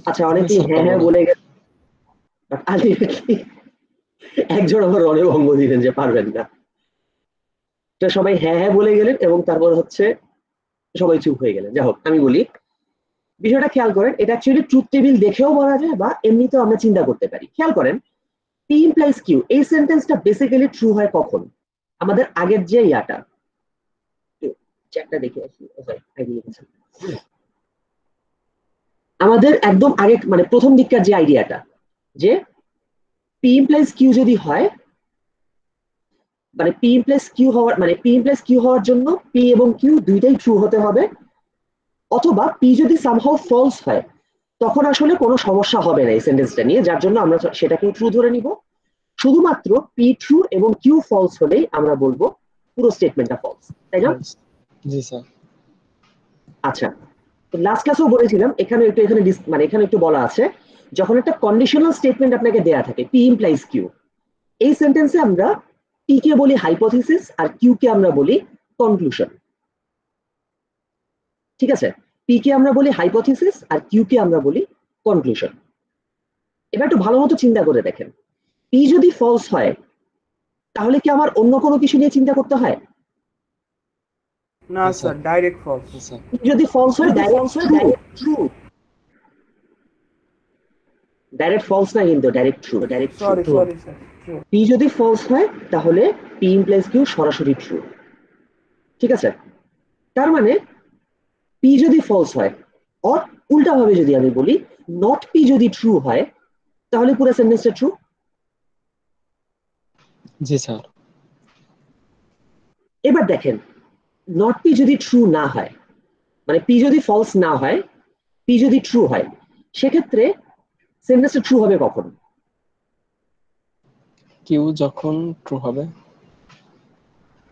আচ্ছা, অনেকেই হ্যাঁ হ্যাঁ বলে গেছে, একজন আমার অনেক অঙ্গ দিলেন যে পারবেন না, সবাই হ্যাঁ হ্যাঁ বলে গেলেন এবং তারপর হচ্ছে সবাই চুপ হয়ে গেলেন। যাই হোক, আমি বলি বিষয়টা খেয়াল করেন, এটা অ্যাকচুয়ালি ট্রুথ টেবিল দেখেও বলা যায় বা এমনিতেও আমরা চিন্তা করতে পারি। খেয়াল করেন, পি ইমপ্লাইজ কিউ এই সেন্টেন্সটা বেসিক্যালি ট্রু হয় কখন? আমাদের আগের যে ইয়াটা, চ্যাটটা দেখে আসি, আমাদের একদম আগে মানে প্রথম দিককার যে আইডিয়াটা, যে পি ইমপ্লাইজ কিউ যদি হয়, মানে পি ইমপ্লাইজ কিউ হওয়ার, মানে পি ইমপ্লাইজ কিউ হওয়ার জন্য পি এবং কিউ দুইটাই ট্রু হতে হবে, অথবা পি যদি সামহাউ ফলস হয় তখন আসলে কোনো সমস্যা হবে না এই সেন্টেন্সটা নিয়ে, যার জন্য আমরা সেটাকে ট্রু ধরে নিব। শুধুমাত্র পি ট্রু এবং কিউ ফলস হলেই আমরা বলবো পুরো স্টেটমেন্টটা ফলস, তাই না? জি স্যার। আচ্ছা, তো লাস্ট ক্লাসেও বলেছিলাম, এখানে একটু মানে এখানে একটু বলা আছে, যখন একটা কন্ডিশনাল স্টেটমেন্ট আপনাকে দেয়া থাকে পি ইমপ্লাইজ কিউ, এই সেন্টেন্সে আমরা পি কে বলি হাইপোথিসিস আর কিউ কে আমরা বলি কনক্লুশন, ঠিক আছে। পি কে আমরা বলি হাইপোথিসিস আর কিউ কে আমরা বলি কনক্লুশন। এবার একটু ভালো মতো চিন্তা করে দেখেন, পি যদি ফলস হয় তাহলে কি আমার অন্য কোনো কিছু নিয়ে চিন্তা করতে হয়? না স্যার, ডাইরেক্ট ফলস। পি যদি ফলস হয় ডাইরেক্ট ট্রু, ডাইরেক্ট ফলস না কিন্তু direct true, direct true. Sorry sir, true. P যদি ফলস হয় তাহলে পি ইমপ্লাইজ কিউ সরাসরি ট্রু, ঠিক আছে। তার মানে পি যদি ফলস হয়, অর উল্টা ভাবে যদি আমি বলি নট পি যদি ট্রু হয় তাহলে পুরো সেন্টেন্সটা ট্রু। জি স্যার। এবার দেখেন, নট পি যদি ট্রু না হয়, মানে পি যদি ফলস না হয়, পি যদি ট্রু হয়, সেক্ষেত্রে সেন্টেন্সটা ট্রু হবে কখন? কিউ যখন ট্রু হবে।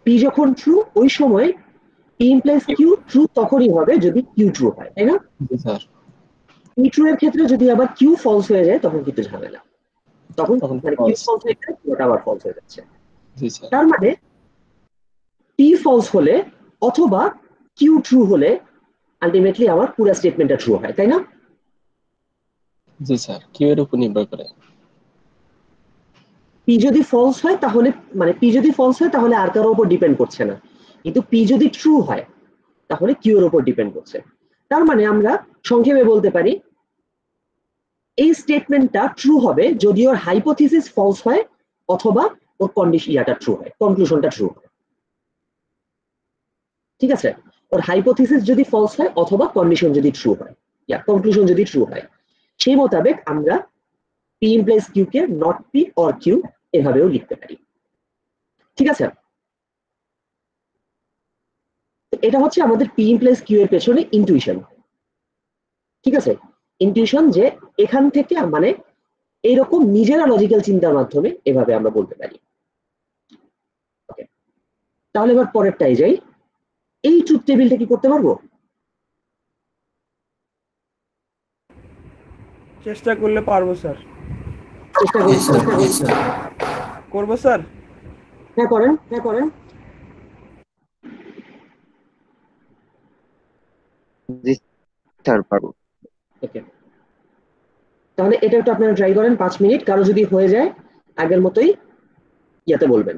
পি যখন ট্রু ওই সময় পি ইমপ্লাইজ কিউ ট্রু তখনই হবে যদি কিউ ট্রু হয়, তাই না? জি স্যার। পি ট্রু এর ক্ষেত্রে যদি আবার কিউ ফলস হয়ে যায় তখন কিন্তু ঝামেলা, তখন তখন মানে কিউ false। ফলস হয়ে গেলে কিউটা আবার ফলস হয়ে যাচ্ছে। জি স্যার। তার মানে পি ফলস হলে অথবা কিউ ট্রু হলে আলটিমেটলি আমার পুরো স্টেটমেন্টটা ট্রু হয়, তাই না? জি স্যার, কিউ এর উপর নির্ভর করে। পি যদি ফলস হয় তাহলে মানে পি যদি ফলস হয় তাহলে আর কারোর উপর ডিপেন্ড করছে না, কিন্তু পি যদি ট্রু হয় তাহলে কিউ এর উপর ডিপেন্ড করছে। তার মানে আমরা সংক্ষেপে বলতে পারি এই স্টেটমেন্টটা ট্রু হবে যদি ওর হাইপোথিসিস ফলস হয় অথবা ওর ইয়াটা ট্রু হয়, কনক্লুশনটা ট্রু হয়। ঠিক আছে, ওর হাইপোথিসিস যদি ফলস হয় অথবা কন্ডিশন যদি ট্রু হয়, কনক্লুশন যদি ট্রু হয়, সেই মোতাবেক আমরা পি ইমপ্লাইজ কিউ কে নট পি অর কিউ এভাবেও লিখতে পারি। ঠিক আছে, এটা হচ্ছে আমাদের পি ইমপ্লাইজ কিউ এর পেছনে ইনটুইশন। ঠিক আছে, ইনটিউশন যে এখান থেকে মানে এইরকম নিজেরা লজিক্যাল চিন্তার মাধ্যমে এভাবে আমরা বলতে পারি। তাহলে এবার পরেরটাই যাই, এই ট্রুথ টেবিলটা কি করতে পারবো? চেষ্টা করলে পারবো স্যার। চেষ্টা করবো স্যার। হ্যাঁ করেন, হ্যাঁ করেন। জি স্যার পারবো। ওকে, তাহলে এটা একটু আপনারা ট্রাই করেন 5 মিনিট, কারো যদি হয়ে যায় আগের মতোই ইয়াতে বলবেন।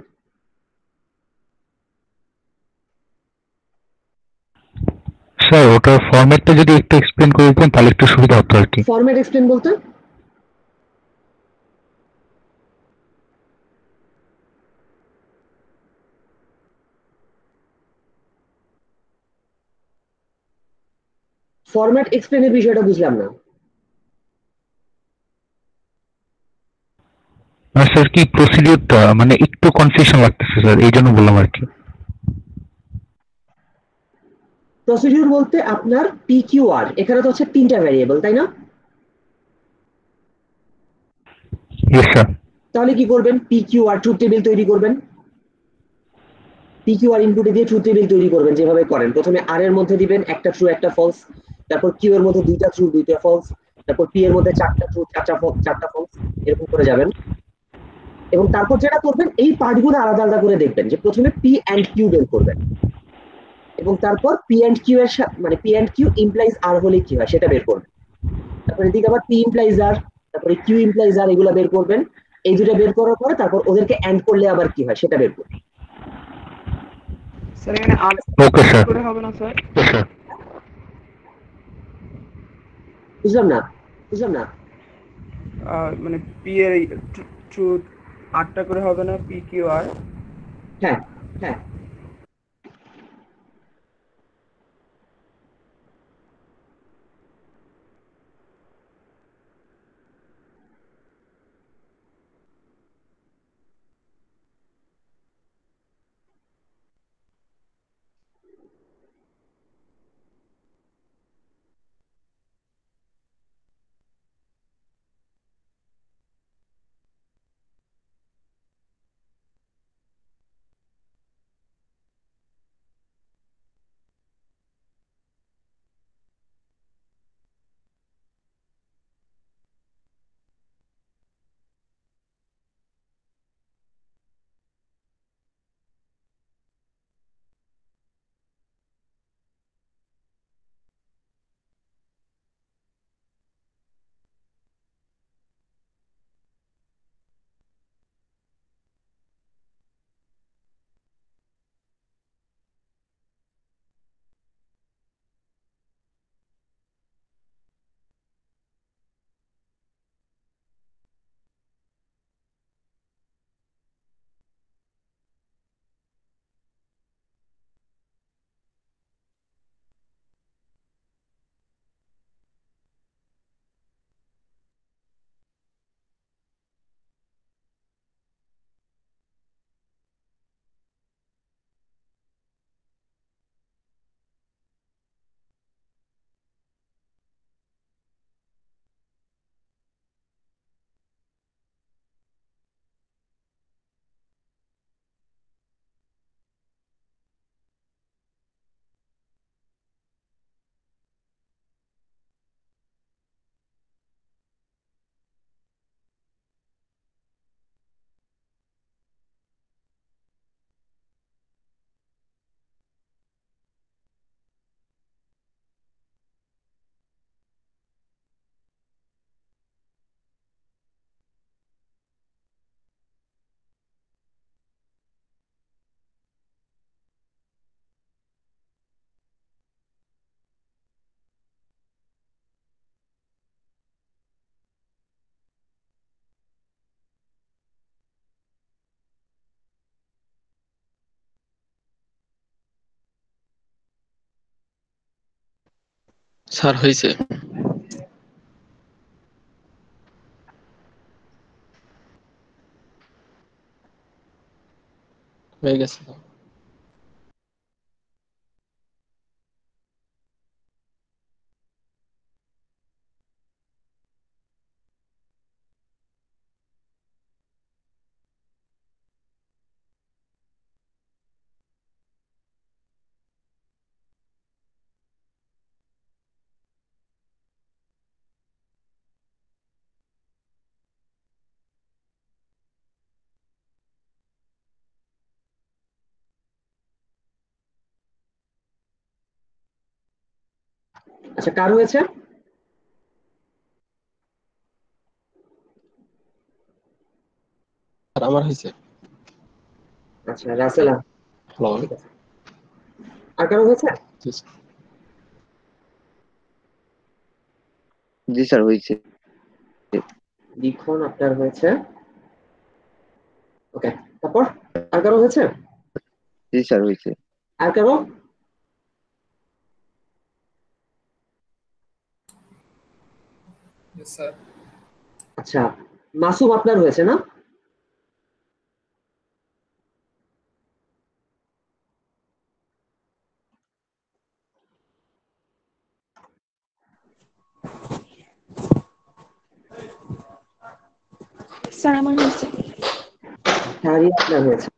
স্যার ওটার ফরম্যাটটা যদি একটু এক্সপ্লেন করে দিতেন তাহলে একটু সুবিধা হতো আর কি। ফরম্যাট এক্সপ্লেন বলতে ফরম্যাট এক্সপ্লেনের বিষয়টা বুঝলাম না। আর স্যার কি প্রসিডিউরটা মানে একটু কনফিউশন লাগতেছে স্যার, এই জন্য বললাম আর কি। প্রসিডিউর বলতে আপনার পি কিউ আর, এখানে তো হচ্ছে 3টা ভ্যারিয়েবল, তাই না? Yes sir. তাহলে কি করবেন? P Q R truth table তৈরি করবেন, পি কিউ আর ইনপুটে দিয়ে ট্রুথ টেবিল তৈরি করবেন যেভাবে করেন। প্রথমে আর এর মধ্যে দিবেন একটা ট্রু একটা ফলস, তারপর কিউ এর মধ্যে 2টা ট্রু 2টা ফলস, তারপর পি এর মধ্যে 4টা ট্রু 4টা ফলস, এরকম করে যাবেন। এবং তারপর যেটা করবেন এই পার্টগুলো আলাদা আলাদা করে দেখবেন, যে প্রথমে পি এন্ড কিউ বের করবেন এবং তারপর পি এন্ড কিউ এর মানে পি এন্ড কিউ ইমপ্লাইজ আর হলে কি হয় সেটা বের করবেন। তারপর এদিকে আবার পি ইমপ্লাইজ আর, তারপরে কিউ ইমপ্লাইজ আর, এগুলো বের করবেন। এই দুটো বের করার পরে তারপর ওদেরকে এন্ড করলে আবার কি হয় সেটা বের করবেন। স্যার এখানে আর ওকে স্যার। করে হবে না স্যার? স্যার বুঝলাম না, বুঝলাম না। মানে পি এর ট্রু 8টা করে হবে না পি কিউ আর? হ্যাঁ হ্যাঁ, স্যার হয়েছে। হয়ে গেছে। আচ্ছা, কার হয়েছে? স্যার আমার হয়েছে। আচ্ছা, রাসেল। হ্যালো। ঠিক আছে, আর কারো হয়েছে? জি স্যার হয়েছে। লিখন আপনার হয়েছে। ওকে, তারপর আর কারো হয়েছে? জি স্যার হয়েছে। আর কারো? স্যার আচ্ছা, মাসুম আপনার হয়েছে না? স্যার আমার হয়েছে। হ্যারি আপনার হয়েছে।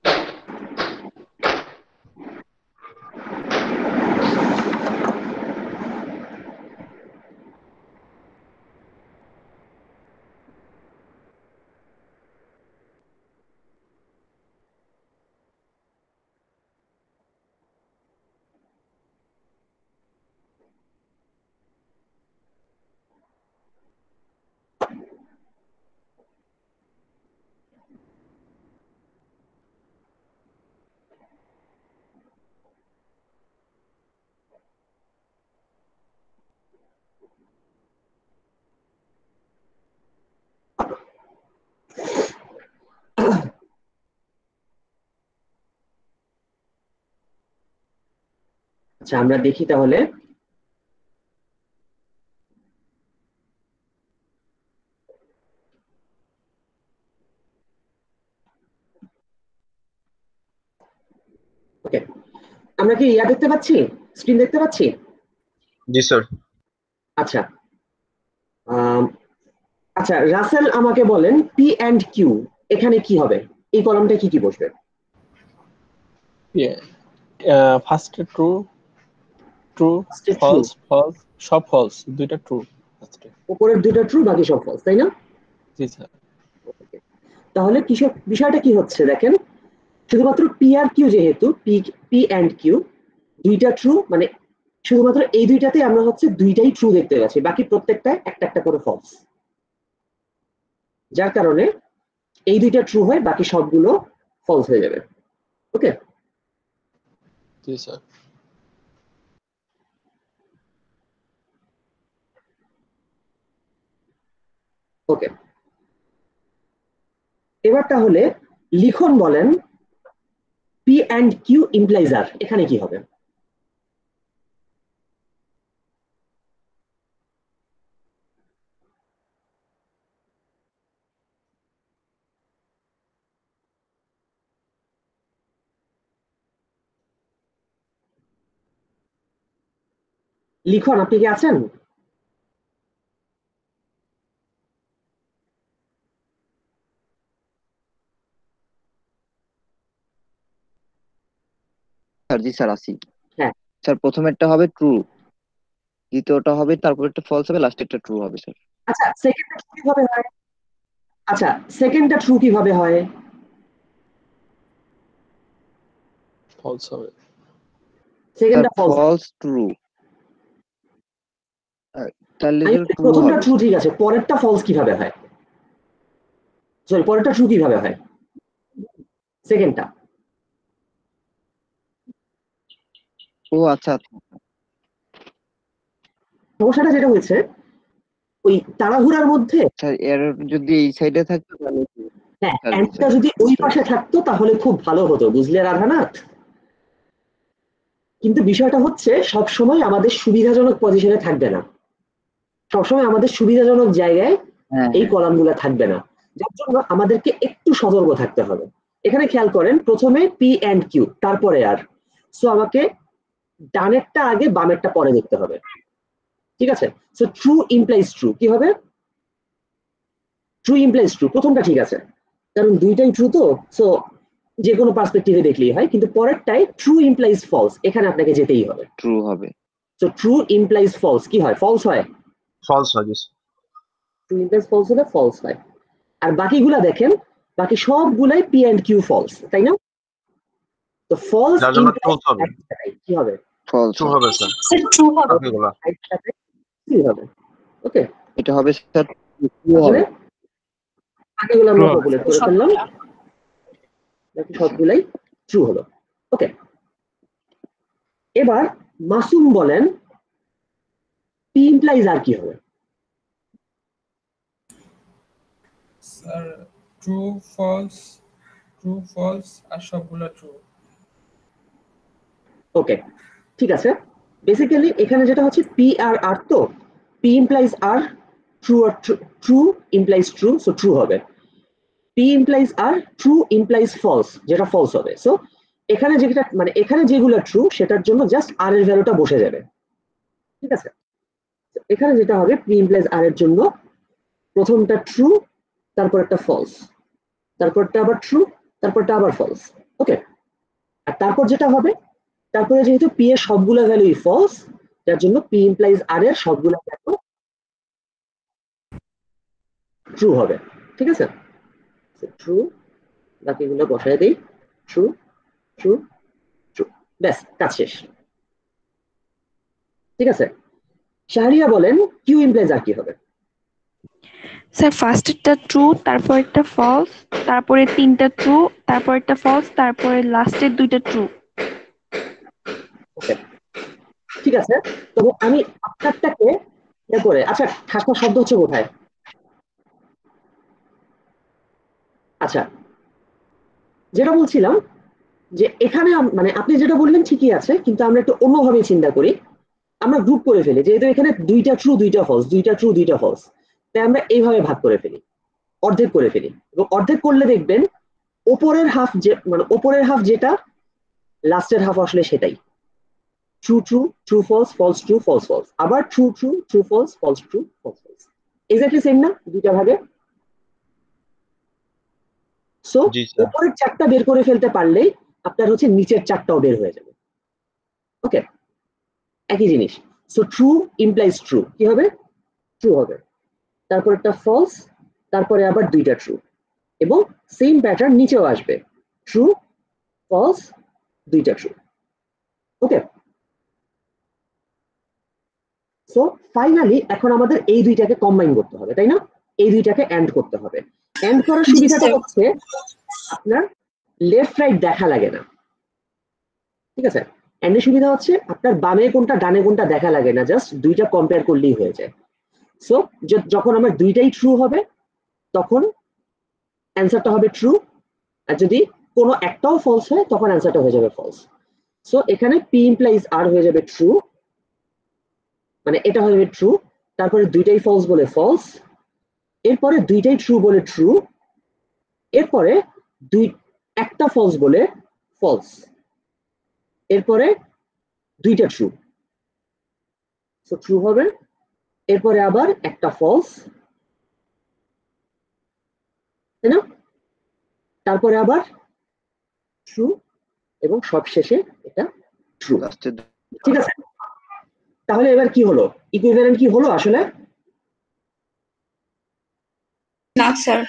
আচ্ছা, আমরা দেখি তাহলে। ওকে, আমরা কি ইয়া দেখতে পাচ্ছি, স্ক্রিন দেখতে পাচ্ছি? জি স্যার। আচ্ছা, আচ্ছা রাসেল আমাকে বলেন পি এন্ড কিউ এখানে কি হবে, এই কলামটা কি কি বসবে? ফার্স্টে ট্রু, ট্রু, ফলস, ফলস, সব ফলস, দুইটা ট্রু। উপরের দুটো ট্রু, বাকি সব ফলস, তাই না? জি স্যার। তাহলে বিষয়টা কি হচ্ছে দেখেন, শুধুমাত্র পি আর কিউ, যেহেতু পি এন্ড কিউ দুইটা ট্রু, মানে শুধুমাত্র এই দুইটাতে আমরা হচ্ছে দুইটাই ট্রু দেখতে পাচ্ছি, বাকি প্রত্যেকটায় একটা একটা করে ফলস। যার কারণে এই দুইটা ট্রু হয়, বাকি সবগুলো ফলস হয়ে যাবে। ওকে, জি স্যার। ওকে, এবার তাহলে লিখন বলেন পি এন্ড কিউ ইমপ্লাইজ আর, এখানে কি হবে? লিখন আপনি কি আছেন? স্যার জি স্যার আসি। হ্যাঁ স্যার প্রথমেরটা হবে ট্রু, দ্বিতীয়টা হবে, তারপর একটা ফলস হবে, লাস্টে একটা ট্রু হবে স্যার। আচ্ছা, সেকেন্ডটা ট্রু কিভাবে হয়? আচ্ছা, সেকেন্ডটা ট্রু কিভাবে হয়? ফলস হবে। সেকেন্ডটা ফলস, ফলস ট্রু, তাহলে ট্রু প্রথমটা হবে। ট্রু ঠিক আছে, পরেরটা ফলস কিভাবে হয়? সরি, পরেরটা ট্রু কিভাবে হয়? সেকেন্ডটা। ও আচ্ছা আচ্ছা। সমস্যাটা যেটা হয়েছে, ওই তাড়াহুড়ার মধ্যে স্যার এর যদি এই সাইডে থাকতো তাহলে হ্যাঁ, স্যার জি অ্যান্ডটা স্যার যদি ওই বুঝতে পাশে পারছি। থাকতো তাহলে খুব ভালো হতো, বুঝলে রাধানাথ? কিন্তু বিষয়টা হচ্ছে সবসময় আমাদের সুবিধাজনক পজিশনে থাকবে না, সবসময় আমাদের সুবিধাজনক জায়গায় এই কলামগুলো থাকবে না, যার জন্য আমাদেরকে একটু সতর্ক থাকতে হবে। এখানে খেয়াল করেন প্রথমে পি অ্যান্ড কিউ তারপরে আর, সো আমাকে ডানেরটা আগে বামেরটা পরে দেখতে হবে, ঠিক আছে? সো ট্রু ইমপ্লাইজ ট্রু, কি হবে? ট্রু ইমপ্লাইজ ট্রু, প্রথমটা ঠিক আছে কারণ দুইটাই ট্রু, তো সো যে কোনো পার্সপেক্টিভে দেখলেই হয়, কিন্তু পরেরটাই ট্রু ইমপ্লাইজ ফলস, এখানে আপনাকে যেতেই হবে, ট্রু হবে। সো ট্রু ইমপ্লাইজ ফলস কি হয়? ফলস হয়। ফলস হয়, yes. ট্রু ইমপ্লাইজ ফলস হলে ফলস হয়। আর বাকিগুলা দেখেন, বাকি সবগুলাই পি এন্ড কিউ ফলস, তাই না? তো ফলস যার জন্য ট্রু হবে, কি হবে? ফলস ট্রু হবে স্যার, স্যার ট্রু হবে। বাকিগুলো কি হবে? ওকে, এটা হবে স্যার ট্রু তাহলে হবে। বাকিগুলো আমরা True হবে, পপুলেট করে ফেললাম, বাকি সবগুলাই ট্রু হলো। ওকে, এবার মাসুম বলেন পি ইমপ্লাইজ আর কি হবে? স্যার ট্রু ফলস আর সবগুলো ট্রু। ওকে, ঠিক আছে। বেসিক্যালি এখানে যেটা হচ্ছে পি আর আর, তো পি ইমপ্লাইজ আর, ট্রু আর true implies true, so true হবে। P implies R, true implies false, যেটা ফলস হবে। সো এখানে যেটা মানে এখানে যেগুলো ট্রু সেটার জন্য জাস্ট আর এর ভ্যালুটা বসে যাবে, ঠিক আছে? এখানে যেটা হবে পি ইমপ্লাইজ আর এর জন্য প্রথমটা ট্রু, তারপর একটা ফলস, তারপরটা আবার ট্রু, তারপরটা আবার ফলস। ওকে, আর তারপর যেটা হবে, তারপরে যেহেতু পি এর সবগুলো ভ্যালুই ফলস, যার জন্য পি ইমপ্লাইজ আর এর সবগুলো ভ্যালু ট্রু হবে, ঠিক আছে? ট্রু, বাকিগুলো বসায় দেই, ট্রু ট্রু ট্রু, ব্যাস কাজ শেষ, ঠিক আছে? শাহরিয়া বলেন কিউ ইমপ্লাইজ আর কি হবে? স্যার ফার্স্টেরটা ট্রু, তারপরেরটা ফলস, তারপরে তিনটা ট্রু, তারপরেরটা ফলস, তারপরে লাস্টের দুইটা ট্রু। ওকে, ঠিক আছে। তবে আমি আপনারটাকে ইয়ে করে, আচ্ছা ঠাসা শব্দ হচ্ছে কোথায়? আচ্ছা, যেটা বলছিলাম যে এখানে মানে আপনি যেটা বললেন ঠিকই আছে, কিন্তু আমরা একটু অন্যভাবে চিন্তা করি, আমরা গ্রুপ করে ফেলি, যেহেতু এখানে দুইটা ট্রু দুইটা ফলস, দুইটা ট্রু দুইটা ফলস, তাই আমরা এইভাবে ভাগ করে ফেলি, অর্ধেক করে ফেলি। এবং অর্ধেক করলে দেখবেন ওপরের হাফ, যে মানে ওপরের হাফ যেটা, লাস্টের হাফ আসলে সেটাই true true, true false, false true, false false, আবার true true, true false, false true, false false, exactly same না দুইটা ভাগে? সো জি স্যার। উপরের চারটা বের করে ফেলতে পারলেই আপনার হচ্ছে নিচের চারটাও বের হয়ে যাবে। ওকে, একই জিনিস। সো ট্রু ইমপ্লাইজ ট্রু, কি হবে? ট্রু হবে, তারপর একটা ফলস, তারপরে আবার দুইটা ট্রু, এবং সেম প্যাটার্ন নিচেও আসবে, ট্রু ফলস দুইটা ট্রু। ওকে, সো ফাইনালি এখন আমাদের এই দুইটাকে কম্বাইন করতে হবে, তাই না? এই দুইটাকে এন্ড করতে হবে। এন্ড করার সুবিধাটা হচ্ছে আপনার লেফট রাইট দেখা লাগে না, ঠিক আছে? এন্ডের সুবিধা হচ্ছে আপনার বামে কোনটা ডানে কোনটা দেখা লাগে না, জাস্ট দুইটা কম্পেয়ার করলেই হয়ে যায়। সো যখন আমার দুইটাই ট্রু হবে তখন অ্যান্সারটা হবে ট্রু, আর যদি কোনো একটাও ফলস হয় তখন অ্যান্সারটা হয়ে যাবে ফলস। সো এখানে পি ইমপ্লাইজ আর হয়ে যাবে ট্রু, মানে এটা হয়ে যাবে ট্রু, তারপরে দুইটাই ফলস বলে ফলস, এরপরে দুইটাই ট্রু বলে ট্রু, এরপরে একটা ফলস বলে ফলস, এরপরে দুইটা ট্রু, সো ট্রু হবে, এরপরে আবার একটা ফলস, তাই না? তারপরে আবার ট্রু, এবং সবশেষে এটা ট্রু, ঠিক আছে? তাহলে এবার কি হলো? ইকুইভ্যালেন্ট কি হলো আসলে? না স্যার।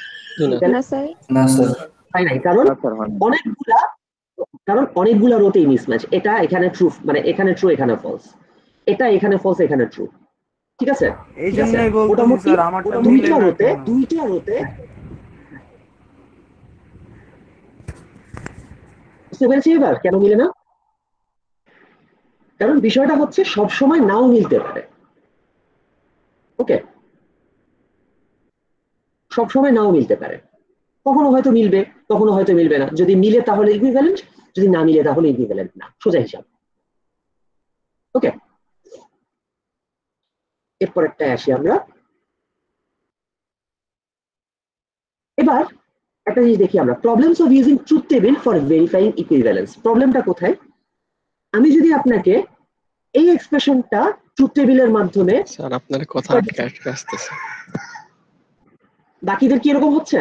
না স্যার। না স্যার। তাই নাই, কারণ অনেকগুলা রোতেই মিসম্যাচ, এটা এখানে ট্রু, মানে এখানে ট্রু এখানে ফলস, এটা এখানে ফলস এখানে ট্রু, ঠিক আছে? এই জন্যই বলতেছি স্যার আমারটা মিলে না কেন? দুইটা রোতে বুঝতে পেরেছি এবার কেন মিলে না? কারণ বিষয়টা হচ্ছে সব সময় নাও মিলতে পারে। ওকে, সব সময় নাও মিলতে পারে, কখনো হয়তো মিলবে, কখনো হয়তো মিলবে না। যদি মিলে তাহলে ইকুইভ্যালেন্ট, যদি না মিলে তাহলে ইকুইভ্যালেন্ট না, সোজা হিসাব। ওকে, এরপর একটা আসি আমরা। এবার একটা জিনিস দেখি আমরা, problems of using truth table for verifying equivalence. প্রবলেমটা কোথায়? আমি যদি আপনাকে এই এক্সপ্রেশনটা ট্রুথ টেবিলের মাধ্যমে, স্যার আপনার কথা আটকে আটকে আসতেছে। বাকিদের কি এরকম হচ্ছে?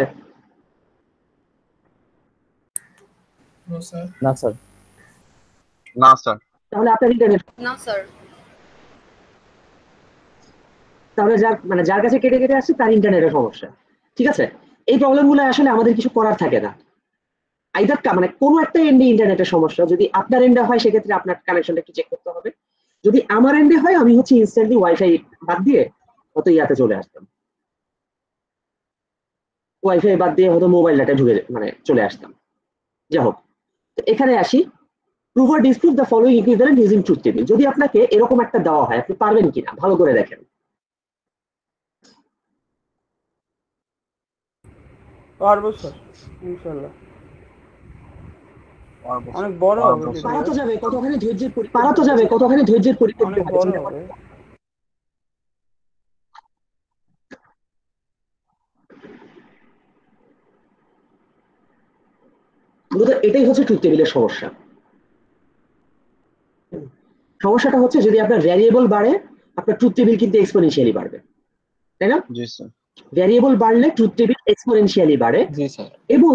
No sir. না স্যার। না স্যার। তাহলে আপনার ইন্টারনেট, না স্যার। তাহলে যার কাছে কেটে কেটে আসছে তার ইন্টারনেটের সমস্যা। ঠিক আছে, এই প্রবলেমগুলো আসলে আমাদের কিছু করার থাকে না। আইদার মানে কোনো একটা এন্ডে ইন্টারনেটের সমস্যা, যদি আপনার এন্ডে হয় সেক্ষেত্রে আপনার কানেকশনটা একটু চেক করতে হবে। যদি আমার এন্ডে হয় আমি হচ্ছে ইনস্ট্যান্টলি ওয়াইফাই বাদ দিয়ে হয়তো ইয়াতে চলে আসতাম, ওয়াইফাই বাদ দিয়ে হয়তো মোবাইল ডাটা ঢুকে মানে চলে আসতাম। যাই হোক, এখানে আসি, prove or disprove the following equivalent using truth table. যদি আপনাকে এরকম একটা দেওয়া হয়, আপনি পারবেন কিনা ভালো করে দেখেন। পারবো স্যার ইনশাআল্লাহ। অনেক বড় হবে, পারা তো যাবে, কতখানি ধৈর্যের পরীক্ষা, পারা তো যাবে, কতখানি ধৈর্যের পরীক্ষা অনেক বড় হবে। মূলত এটাই হচ্ছে ট্রুথ টেবিলের সমস্যা। সমস্যাটা হচ্ছে যদি আপনার ভ্যারিয়েবল বাড়ে, আপনার ট্রুথ টেবিল কিন্তু এক্সপোনেনশিয়ালি বাড়বে, তাই না? জি স্যার। ভ্যারিয়েবল বাড়লে ট্রুথ টেবিল এক্সপোনেনশিয়ালি বাড়ে। জি স্যার। এবং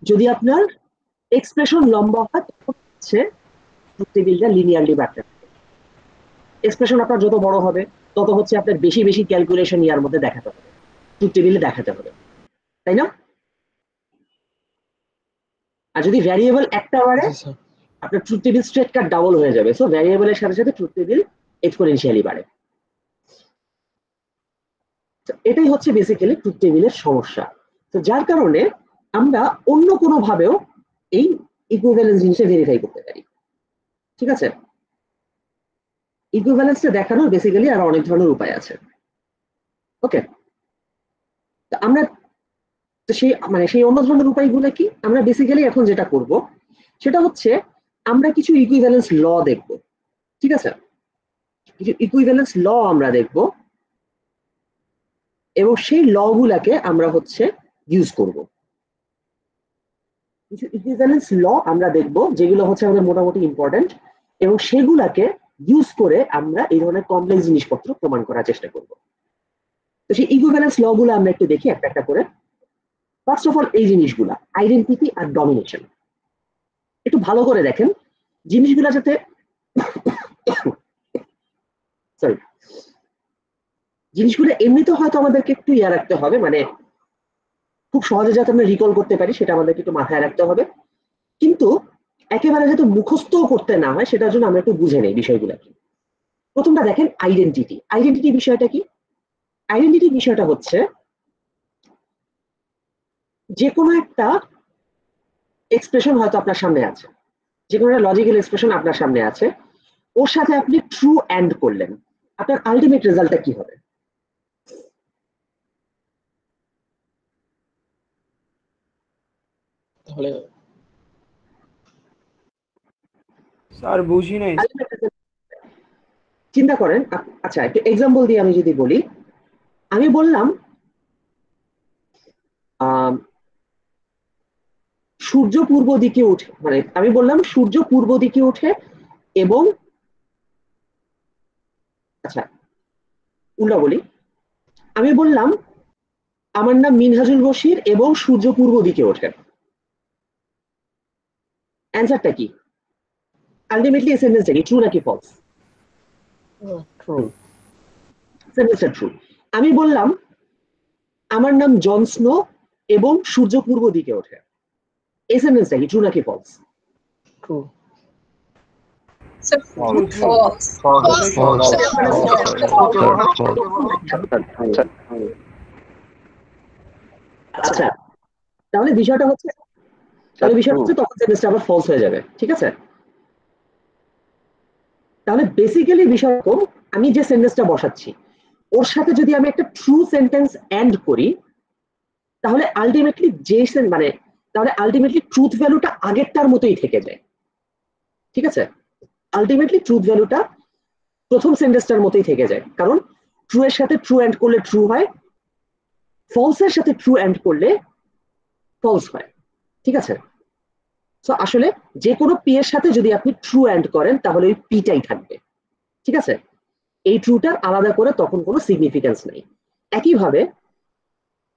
যদি আপনার এক্সপ্রেশন লম্বা হয় হচ্ছে ট্রুথ টেবিলটা লিনিয়ারলি বাড়তে থাকে। এক্সপ্রেশন আপনার যত বড় হবে তত হচ্ছে আপনার বেশি বেশি ক্যালকুলেশন ইয়ার মধ্যে দেখাতে হবে, ট্রুথ টেবিলে দেখাতে হবে, তাই না? আর যদি ভ্যারিয়েবল একটা বাড়ে আপনার ট্রুথ টেবিল স্ট্রেট কাট ডাবল হয়ে যাবে। সো ভ্যারিয়েবলের সাথে সাথে ট্রুথ টেবিল এক্সপোনেনশিয়ালি বাড়ে। এটাই হচ্ছে বেসিক্যালি ট্রুথ টেবিলের সমস্যা। তো যার কারণে আমরা অন্য কোনো ভাবেও এই ইকুইভ্যালেন্স জিনিসটা ভেরিফাই করতে পারি। ঠিক আছে, ইকুইভ্যালেন্সটা দেখানোর বেসিক্যালি আর অনেক ধরনের উপায় আছে। ওকে, তো আমরা তো সেই অন্য ধরনের উপায়গুলো কি? আমরা বেসিক্যালি এখন যেটা করব সেটা হচ্ছে আমরা কিছু ইকুইভ্যালেন্স ল দেখব। ঠিক আছে, কিছু ইকুইভ্যালেন্স ল আমরা দেখব এবং সেই ল গুলাকে আমরা হচ্ছে ইউজ করব। কিছু ইকুইভ্যালেন্স ল আমরা দেখব যেগুলো হচ্ছে আমাদের মোটামুটি ইম্পর্টেন্ট, এবং সেগুলাকে ইউজ করে আমরা এই ধরনের কমপ্লেক্স জিনিসপত্র প্রমাণ করার চেষ্টা করব। তো সেই ইকুইভ্যালেন্স ল গুলো আমরা একটু দেখি একটা একটা করে। ফার্স্ট অফ অল এই জিনিসগুলা আইডেন্টিটি আর ডমিনেশন, একটু ভালো করে দেখেন জিনিসগুলা যাতে সরি জিনিসগুলো এমনিতে হয়তো আমাদেরকে একটু ইয়া রাখতে হবে, মানে খুব সহজে যাতে আমরা রিকল করতে পারি সেটা আমাদেরকে একটু মাথায় রাখতে হবে, কিন্তু একেবারে যাতে মুখস্থ করতে না হয় সেটার জন্য আমরা একটু বুঝে নেই বিষয়গুলো কি। প্রথমটা দেখেন আইডেন্টিটি। আইডেন্টিটি বিষয়টা কি? আইডেন্টিটি বিষয়টা হচ্ছে যে কোনো একটা এক্সপ্রেশন হয়তো আপনার সামনে আছে, যে কোনো একটা লজিক্যাল এক্সপ্রেশন আপনার সামনে আছে, ওর সাথে আপনি ট্রু অ্যান্ড করলেন, আপনার আলটিমেট রেজাল্টটা কি হবে? তাহলে স্যার বুঝি নাই। চিন্তা করেন, আচ্ছা একটা এক্সাম্পল দিয়ে আমি যদি বলি, আমি বললাম সূর্য পূর্ব দিকে উঠে, মানে আমি বললাম সূর্য পূর্ব দিকে উঠে এবং আচ্ছা উল্টা বলি, আমি বললাম আমার নাম মিনহাজুল বশির এবং সূর্য পূর্ব দিকে ওঠে। অ্যান্সারটা কি? আলটিমেটলি এই সেন্টেন্সটা কি ট্রু নাকি ফলস? ট্রু। সেন্টেন্সটা ট্রু। আমি বললাম আমার নাম জন স্নো এবং সূর্য পূর্ব দিকে ওঠে, এই সেন্টেন্সটা কি ট্রু নাকি ফলস? ট্রু। আচ্ছা তাহলে বিষয়টা হচ্ছে তখন সেন্টেন্সটা আবার ফলস হয়ে যাবে। ঠিক আছে, তাহলে বেসিক্যালি বিষয় আমি যে সেন্টেন্সটা বসাচ্ছি ওর সাথে যদি আমি একটা ট্রু সেন্টেন্স এন্ড করি তাহলে আলটিমেটলি ট্রুথ ভ্যালুটা আগেরটার মতোই থেকে যায়। ঠিক আছে, আলটিমেটলি ট্রুথ ভ্যালুটা প্রথম সেন্টেন্সটার মতোই থেকে যায়, কারণ ট্রু এর সাথে ট্রু এন্ড করলে ট্রু হয়, ফলস এর সাথে ট্রু এন্ড করলে ফলস হয়। ঠিক আছে, সো আসলে যে কোনো পি এর সাথে যদি আপনি ট্রু এন্ড করেন তাহলে ওই পিটাই থাকবে। ঠিক আছে, এই ট্রুটার আলাদা করে তখন কোনো সিগনিফিকেন্স নেই। একইভাবে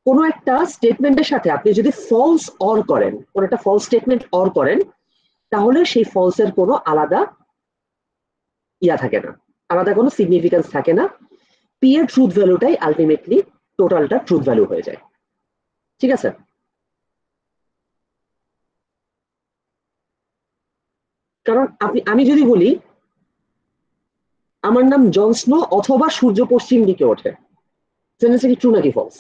কোনো একটা স্টেটমেন্টের সাথে আপনি যদি ফলস অর করেন, কোনো একটা ফলস স্টেটমেন্ট অর করেন, তাহলে সেই ফলসের কোনো আলাদা থাকে না, আলাদা কোনো সিগনিফিকেন্স থাকে না। পি এর ট্রুথ ভ্যালুটাই আলটিমেটলি টোটালটা ট্রুথ ভ্যালু হয়ে যায়। ঠিক আছে, কারণ আমি যদি বলি আমার নাম জন স্নো অথবা সূর্য পশ্চিম দিকে ওঠে, সেন্টেন্সটা কি ট্রু নাকি false?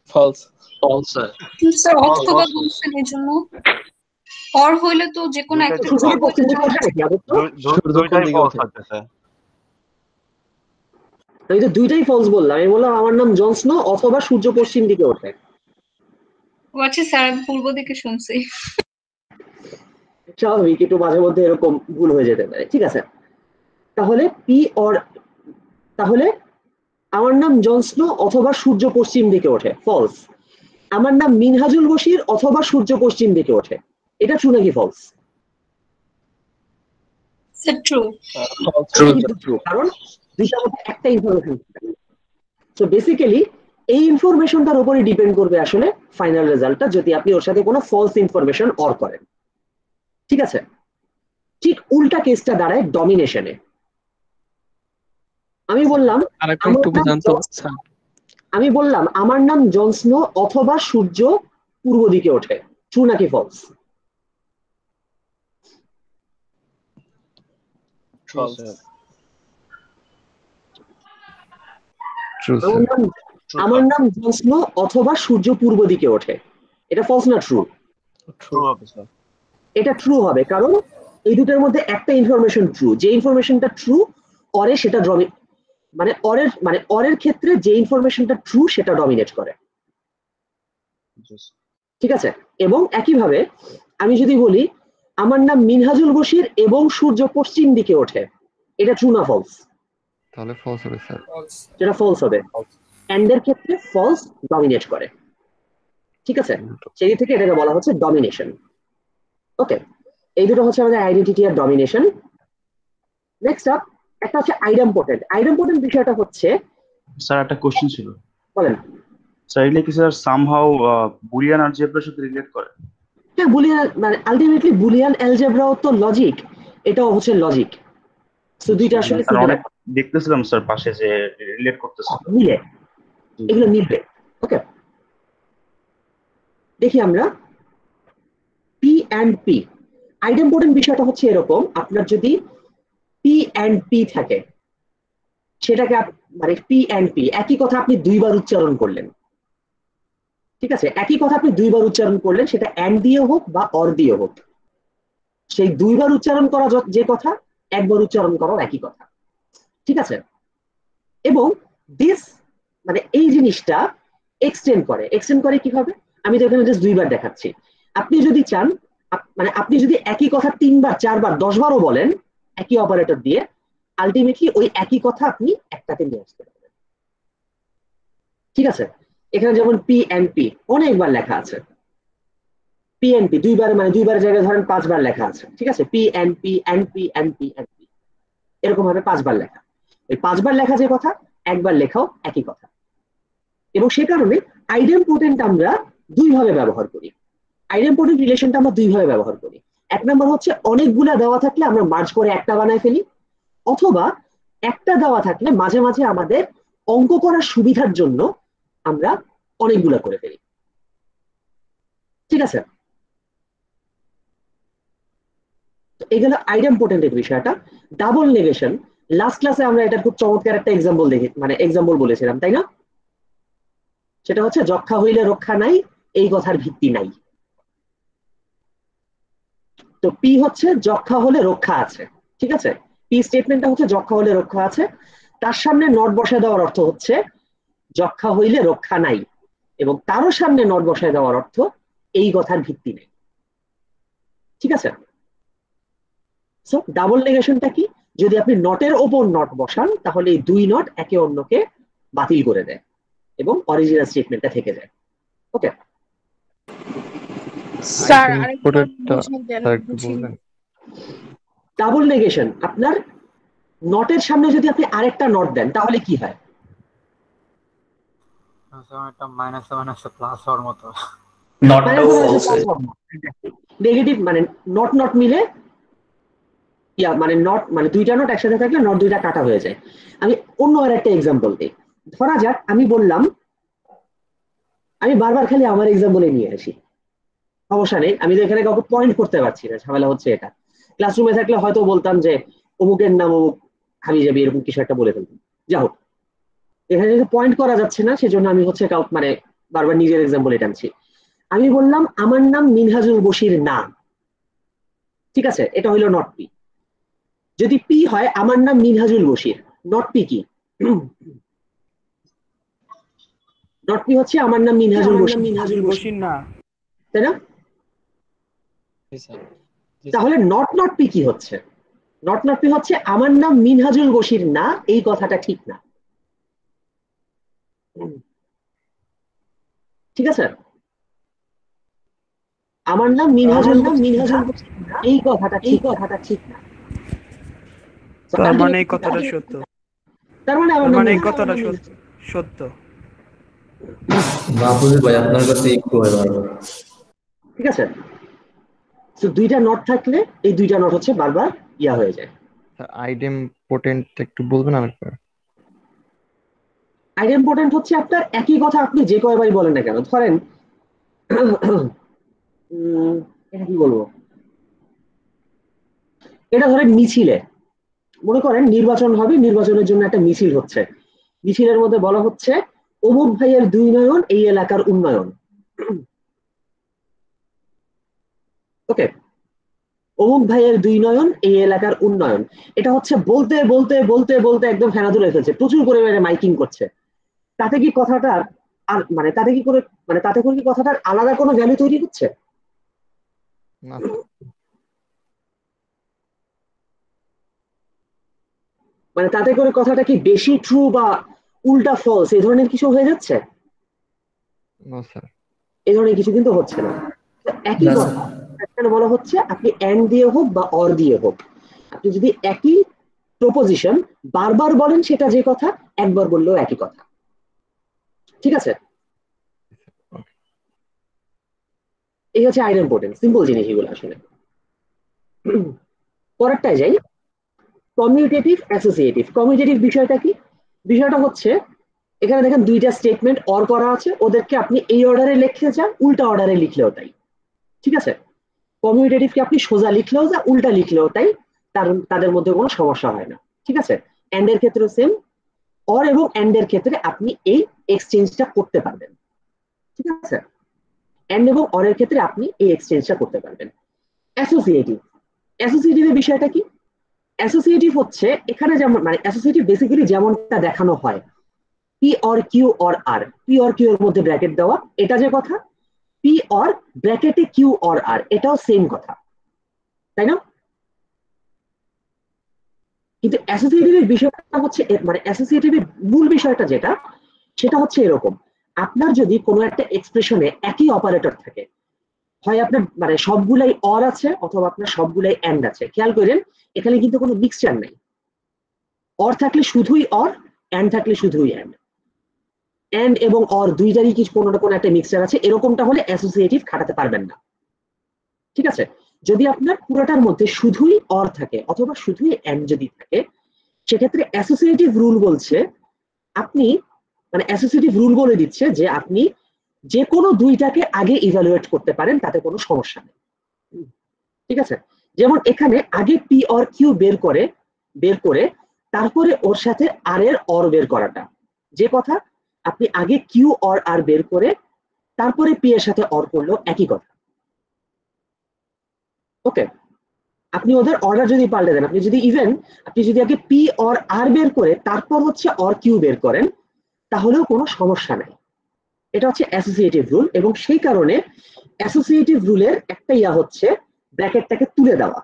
False. False sir. Sir অথবা বলছেন এই জন্য, অর হইলে তো যে কোনো একটা সূর্য পশ্চিম দিকে ওঠে নাকি আদৌ? দুইটাই ফলস আছে স্যার। আমি তো দুইটাই ফলস বললাম, আমি বললাম আমার নাম জন স্নো অথবা সূর্য পশ্চিম দিকে ওঠে। আচ্ছা স্যার, পূর্ব দিকে শুনছি। স্বাভাবিক, একটু মাঝে মধ্যে এরকম ভুল হয়ে যেতে পারে। ঠিক আছে, তাহলে তাহলে আমার নাম জন স্নো অথবা সূর্য পশ্চিম দিকে ওঠে, ফলস। আমার নাম মিনহাজুল বশির অথবা সূর্য পশ্চিম দিকে ওঠে, এটা ট্রু নাকি ফলস? ট্রু। ট্রু, কারণ দুইটার মধ্যে একটা ইনফরমেশন। সো বেসিক্যালি এই ইনফরমেশনটার উপরে ডিপেন্ড করবে আসলে ফাইনাল রেজাল্টটা, যদি আপনি ওর সাথে কোনো ফলস ইনফরমেশন অর করেন। ঠিক আছে, ঠিক উল্টা কেসটা দাঁড়ায় ডমিনেশনে। আমি বললাম আমার নাম জন স্নো অথবা সূর্য পূর্ব দিকে ওঠে, ট্রু নাকি ফলস? আমার নাম জন স্নো অথবা সূর্য পূর্ব দিকে ওঠে, এটা ফলস না ট্রু? এটা ট্রু হবে, কারণ এই দুটোর মধ্যে একটা ইনফরমেশন ট্রু, যে ইনফরমেশনটা ট্রু অরে সেটা অরের ক্ষেত্রে যে ইনফরমেশনটা ট্রু সেটা ডমিনেট করে। ঠিক আছে, এবং একইভাবে আমি যদি বলি আমার নাম মিনহাজুল বশির এবং সূর্য পশ্চিম দিকে ওঠে, এটা ট্রু না ফলস? তাহলে ফলস হবে স্যার। যেটা ফলস হবে, এন্ড এর ক্ষেত্রে ফলস ডমিনেট করে। ঠিক আছে, সেই থেকে এটাকে বলা হচ্ছে ডমিনেশন। ওকে, এই দুটো হচ্ছে আমাদের আইডেন্টিটি আর ডমিনেশন। নেক্সট আপ একটা হচ্ছে আইডেম্পোটেন্ট। আইডেম্পোটেন্ট বিষয়টা হচ্ছে, স্যার একটা কোশ্চেন ছিল। বলেন স্যার এগুলো কি স্যার সামহাউ বুলিয়ান আলজেব্রার সাথে রিলেট করে? হ্যাঁ, বুলিয়ান মানে আলটিমেটলি বুলিয়ান অ্যালজেব্রাও তো লজিক, এটাও হচ্ছে লজিক। সো দুইটা আসলে অনেক দেখতেছিলাম স্যার পাশে যে রিলেট করতেছিল, মিলে, এগুলো মিলবে। ওকে, দেখি আমরা পি এন্ড পি। আইডেম্পোটেন্ট বিষয়টা হচ্ছে এরকম, আপনার যদি পি এন্ড পি থাকে, সেটাকে মানে পি এন্ড পি একই কথা আপনি দুইবার উচ্চারণ করলেন। ঠিক আছে, একই কথা আপনি দুইবার উচ্চারণ করলেন, সেটা এন্ড দিয়ে হোক বা অর দিয়ে হোক, সেই দুইবার উচ্চারণ করা যে কথা একবার উচ্চারণ করাও একই কথা। ঠিক আছে, এবং দিস মানে এই জিনিসটা এক্সটেন্ড করে কিভাবে, আমি তো এখানে জাস্ট দুইবার দেখাচ্ছি। আপনি যদি চান, মানে আপনি যদি একই কথা 3 বার 4 বার 10 বারও বলেন একই অপারেটর দিয়ে, আলটিমেটলি ওই একই কথা আপনি একটাতে নিয়ে আসতে পারবেন। ঠিক আছে, এখানে যেমন পি এন্ড পি অনেকবার লেখা আছে, পি এন্ড পি দুইবার, মানে দুইবারের জায়গায় ধরেন 5 বার লেখা আছে। ঠিক আছে, P and P and P and P and P, এরকম ভাবে 5 বার লেখা। এই 5 বার লেখা যে কথা একবার লেখাও একই কথা, এবং সে কারণে আইডেম্পোটেন্ট আমরা দুইভাবে ব্যবহার করি। আইডেম্পোটেন্ট রিলেশনটা আমরা দুইভাবে ব্যবহার করি। এক নম্বর হচ্ছে অনেকগুলা দেওয়া থাকলে আমরা মার্জ করে একটা বানায় ফেলি, অথবা একটা দেওয়া থাকলে মাঝে মাঝে আমাদের অঙ্ক করার সুবিধার জন্য আমরা অনেকগুলা করে ফেলি। ঠিক আছে, এগুলো আইডেম্পোটেন্টের বিষয়টা। ডাবল নেগেশন, লাস্ট ক্লাসে আমরা এটা খুব চমৎকার একটা এক্সাম্পল এক্সাম্পল বলেছিলাম, তাই না? সেটা হচ্ছে যক্ষা হইলে রক্ষা নাই, এই কথার ভিত্তি নাই। তো পি হচ্ছে যক্ষা হলে রক্ষা আছে। ঠিক আছে, পি স্টেটমেন্টটা হচ্ছে যক্ষা হলে রক্ষা আছে, তার সামনে নট বসায় দেওয়ার অর্থ হচ্ছে যক্ষা হইলে রক্ষা নাই, এবং তারও সামনে নট বসায় দেওয়ার অর্থ এই কথার ভিত্তি নেই। ঠিক আছে? সো ডাবল নেগেশনটা কি? যদি আপনি নটের ওপর নট বসান তাহলে এই দুই নট একে অন্যকে বাতিল করে দেয় এবং অরিজিনাল স্টেটমেন্টটা থেকে যায়। ওকে স্যার আরেকবার বুঝিয়ে দেন, বুঝিয়ে। ডাবল নেগেশন আপনার নটের সামনে যদি আপনি আরেকটা নট দেন তাহলে কি হয়? একটা মাইনাস মাইনাস প্লাস হওয়ার মতো। নেগেটিভ মানে নট নট মিলে মানে নট মানে দুইটা নট একসাথে থাকলে নট দুইটা কাটা হয়ে যায়। আমি অন্য আর একটা এক্সাম্পল দিই। ধরা যাক আমি বললাম, আমি বারবার খালি আমার এক্সাম্পলে নিয়ে আসি, সমস্যা নেই, আমি তো এখানে কাউকে পয়েন্ট করতে পারছি না, ঝামেলা হচ্ছে এটা। ক্লাসরুমে থাকলে হয়তো বলতাম যে অমুকের নাম অমুক খালি যাবে, এরকম কিছু একটা বলে ফেলতাম। যা হোক, এখানে যেহেতু পয়েন্ট করা যাচ্ছে না সেজন্য আমি হচ্ছে মানে বারবার নিজের এক্সাম্পলে টানছি। আমি বললাম আমার নাম মিনহাজুল বশির না, ঠিক আছে, এটা হইলো নট পি। যদি পি হয় আমার নাম মিনহাজুল বশির, নট পি কি? নট পি হচ্ছে আমার নাম মিনহাজুল বশির না, তাই না? তাহলে নট নট পি কি হচ্ছে? নট নট পি হচ্ছে আমার নাম মিনহাজুল বশির না, এই কথাটা ঠিক না, ঠিক আছে? আমার নাম মিনহাজুল এই কথাটা ঠিক না। তার মানে এই কথাটা সত্য, তার মানে আমার মানে এই কথাটা সত্য। বাপুজি ভাই আপনার কাছে একটু হয় বারবার, ঠিক আছে? তো দুইটা নট থাকলে এই দুইটা নট হচ্ছে বারবার ইয়া হয়ে যায়। আইডেম পোটেন্ট একটু বলবেন আরেকবার? আইডেম পোটেন্ট হচ্ছে আপনার একই কথা আপনি যে কয়বারই বলেন না কেন, ধরেন এটা কি বলবো, এটা ধরেন মিছিলে মনে করেন নির্বাচন হবে, নির্বাচনের জন্য একটা মিছিল হচ্ছে, মিছিলের মধ্যে বলা হচ্ছে অমুক ভাইয়ের 2 নয়ন এই এলাকার উন্নয়ন। ওকে, অমুক ভাইয়ের 2 নয়ন এই এলাকার উন্নয়ন, এটা হচ্ছে বলতে বলতে বলতে বলতে একদম ফেনা তুলে ফেলছে, প্রচুর পরিমাণে মাইকিং করছে। তাতে কি কথাটার আর মানে তাতে কি করে মানে তাতে করে কি কথাটার আলাদা কোনো ভ্যালু তৈরি হচ্ছে? না। মানে তাতে করে কথাটা কি বেশি ট্রু বা উল্টা ফলস এই ধরনের কিছু হয়ে যাচ্ছে? না স্যার, এই ধরনের কিছু কিন্তু হচ্ছে না। একই কথা এখানে বলা হচ্ছে আপনি এন্ড দিয়ে হোক বা অর দিয়ে হোক, আপনি যদি একই প্রপোজিশন বারবার বলেন সেটা যে কথা, একবার বললেও একই কথা, ঠিক আছে? এই হচ্ছে আইডেম পোটেন্ট, সিম্পল জিনিস এগুলো আসলে। পরেরটায় যাই, কমিউটেটিভ অ্যাসোসিয়েটিভ। কমিউটেটিভ বিষয়টা কি? বিষয়টা হচ্ছে এখানে দেখেন দুইটা স্টেটমেন্ট অর করা আছে, ওদেরকে আপনি এই অর্ডারে লিখতে চান, উল্টা অর্ডারে লিখলেও তাই, ঠিক আছে? কমিউটেটিভকে আপনি সোজা লিখলেও যা, উল্টা লিখলেও তাই, তাদের মধ্যে কোনো সমস্যা হয় না, ঠিক আছে? এন্ড এর ক্ষেত্রে সেম, অর এবং এন্ড এর ক্ষেত্রে আপনি এই এক্সচেঞ্জটা করতে পারবেন, ঠিক আছে? এন্ড এবং অর এর ক্ষেত্রে আপনি এই এক্সচেঞ্জটা করতে পারবেন। অ্যাসোসিয়েটিভ, অ্যাসোসিয়েটিভের বিষয়টা কি? অ্যাসোসিয়েটিভ হচ্ছে এখানে যেমন মানে অ্যাসোসিয়েটিভ বেসিক্যালি যেমনটা দেখানো হয়, P or Q or R, P or Q এর মধ্যে ব্র্যাকেট দেওয়া, এটা যে কথা, পি অর ব্র্যাকেটে কিউ অর আর, এটাও সেম কথা, তাই না? কিন্তু অ্যাসোসিয়েটিভের বিষয়টা হচ্ছে মানে অ্যাসোসিয়েটিভের মূল বিষয়টা যেটা, সেটা হচ্ছে এরকম, আপনার যদি কোনো একটা এক্সপ্রেশনে একই অপারেটর থাকে, হয় আপনার মানে সবগুলাই অর আছে অথবা আপনার সবগুলাই এন্ড আছে, খেয়াল করেন এখানে কিন্তু কোনো মিক্সচার নাই, অর থাকলে শুধুই অর, এন্ড থাকলে শুধুই এন্ড, এন্ড এবং অর দুইটারই কিছু কোনো না কোনো একটা মিক্সচার আছে, এরকমটা হলে অ্যাসোসিয়েটিভ খাটাতে পারবেন না, ঠিক আছে? যদি আপনার পুরোটার মধ্যে শুধুই অর থাকে অথবা শুধুই এন্ড যদি থাকে, সেক্ষেত্রে অ্যাসোসিয়েটিভ রুল বলছে আপনি মানে অ্যাসোসিয়েটিভ রুল বলে দিচ্ছে যে আপনি যে কোনো দুইটাকে আগে ইভালুয়েট করতে পারেন, তাতে কোনো সমস্যা নেই, ঠিক আছে? যেমন এখানে আগে পি অর কিউ বের করে তারপরে ওর সাথে আর এর অর বের করাটা যে কথা, আপনি আগে কিউ অর আর বের করে তারপরে পি এর সাথে অর করলেও একই কথা, ওকে? আপনি ওদের অর্ডার যদি পাল্টে দেন, আপনি যদি আগে পি অর আর বের করে তারপর হচ্ছে অর কিউ বের করেন, তাহলেও কোনো সমস্যা নাই। এটা হচ্ছে অ্যাসোসিয়েটিভ রুল, এবং সেই কারণে অ্যাসোসিয়েটিভ রুলের একটা ইয়া হচ্ছে ব্র্যাকেটটাকে তুলে দেওয়া।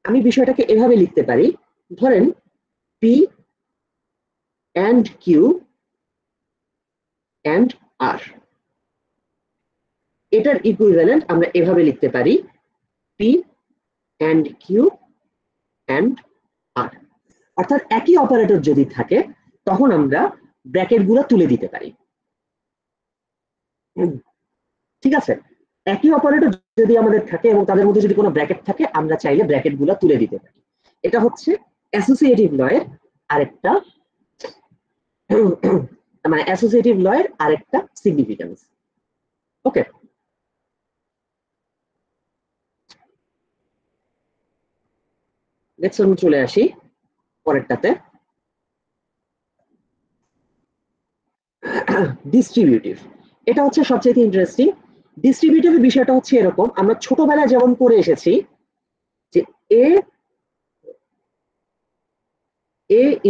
আমি বিষয়টাকে এভাবে লিখতে পারি, ধরেন পি অ্যান্ড কিউ অ্যান্ড আর, এটার ইকুইভ্যালেন্ট আমরা এভাবে লিখতে পারি পি অ্যান্ড কিউ অ্যান্ড আর। অর্থাৎ একই অপারেটর যদি থাকে তখন আমরা ব্র্যাকেটগুলো তুলে দিতে পারি। ঠিক আছে, একই অপারেটর যদি আমাদের থাকে এবং তাদের মধ্যে যদি কোনো ব্র্যাকেট থাকে আমরা চাইলে ব্র্যাকেটগুলো তুলে দিতে পারি। এটা হচ্ছে অ্যাসোসিয়েটিভ লয়ের আরেকটা মানে অ্যাসোসিয়েটিভ লয়ের আরেকটা সিগনিফিকেন্স। ওকে, নেক্সট আমি চলে আসি পরেরটাতে, ডিস্ট্রিবিউটিভ। এটা হচ্ছে সবচেয়ে ইন্টারেস্টিং। ডিস্ট্রিবিউটিভের বিষয়টা হচ্ছে এরকম, আমরা ছোটবেলায় যেমন পড়ে এসেছি যে a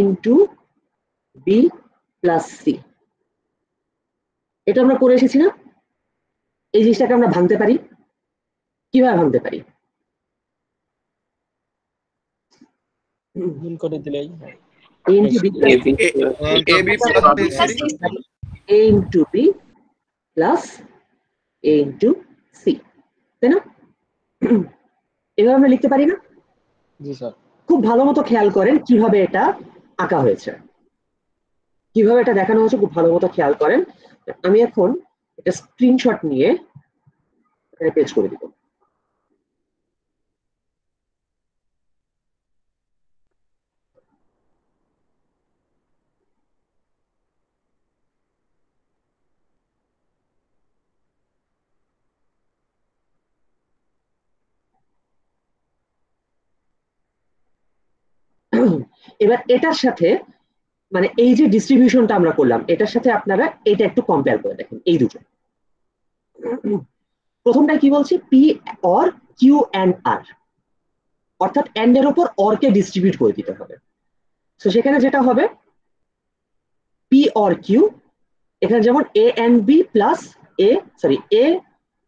into B plus C, এটা আমরা পড়ে এসেছি না? এই জিনিসটাকে আমরা ভাঙতে পারি, কিভাবে ভাঙতে পারি? ভুল করে দিলেই a into b plus a into c, তাই না? এভাবে আমরা লিখতে পারি না? জি স্যার। খুব ভালো মতো খেয়াল করেন কিভাবে এটা আঁকা হয়েছে, কিভাবে এটা দেখানো হয়েছে, খুব ভালো মতো খেয়াল করেন। আমি এখন এটা স্ক্রিনশট নিয়ে এখানে পেস্ট করে দিব। এবার এটার সাথে মানে এই যে ডিস্ট্রিবিউশনটা আমরা করলাম এটার সাথে আপনারা এটা একটু কম্পেয়ার করে দেখেন, এই দুটো। প্রথমটা কি বলছে, পি অর কিউ অ্যান্ড আর, অর্থাৎ এন্ড এর উপর অর কে ডিস্ট্রিবিউট করে দিতে হবে। তো সেখানে যেটা হবে পি অর কিউ, এখানে যেমন A and B plus A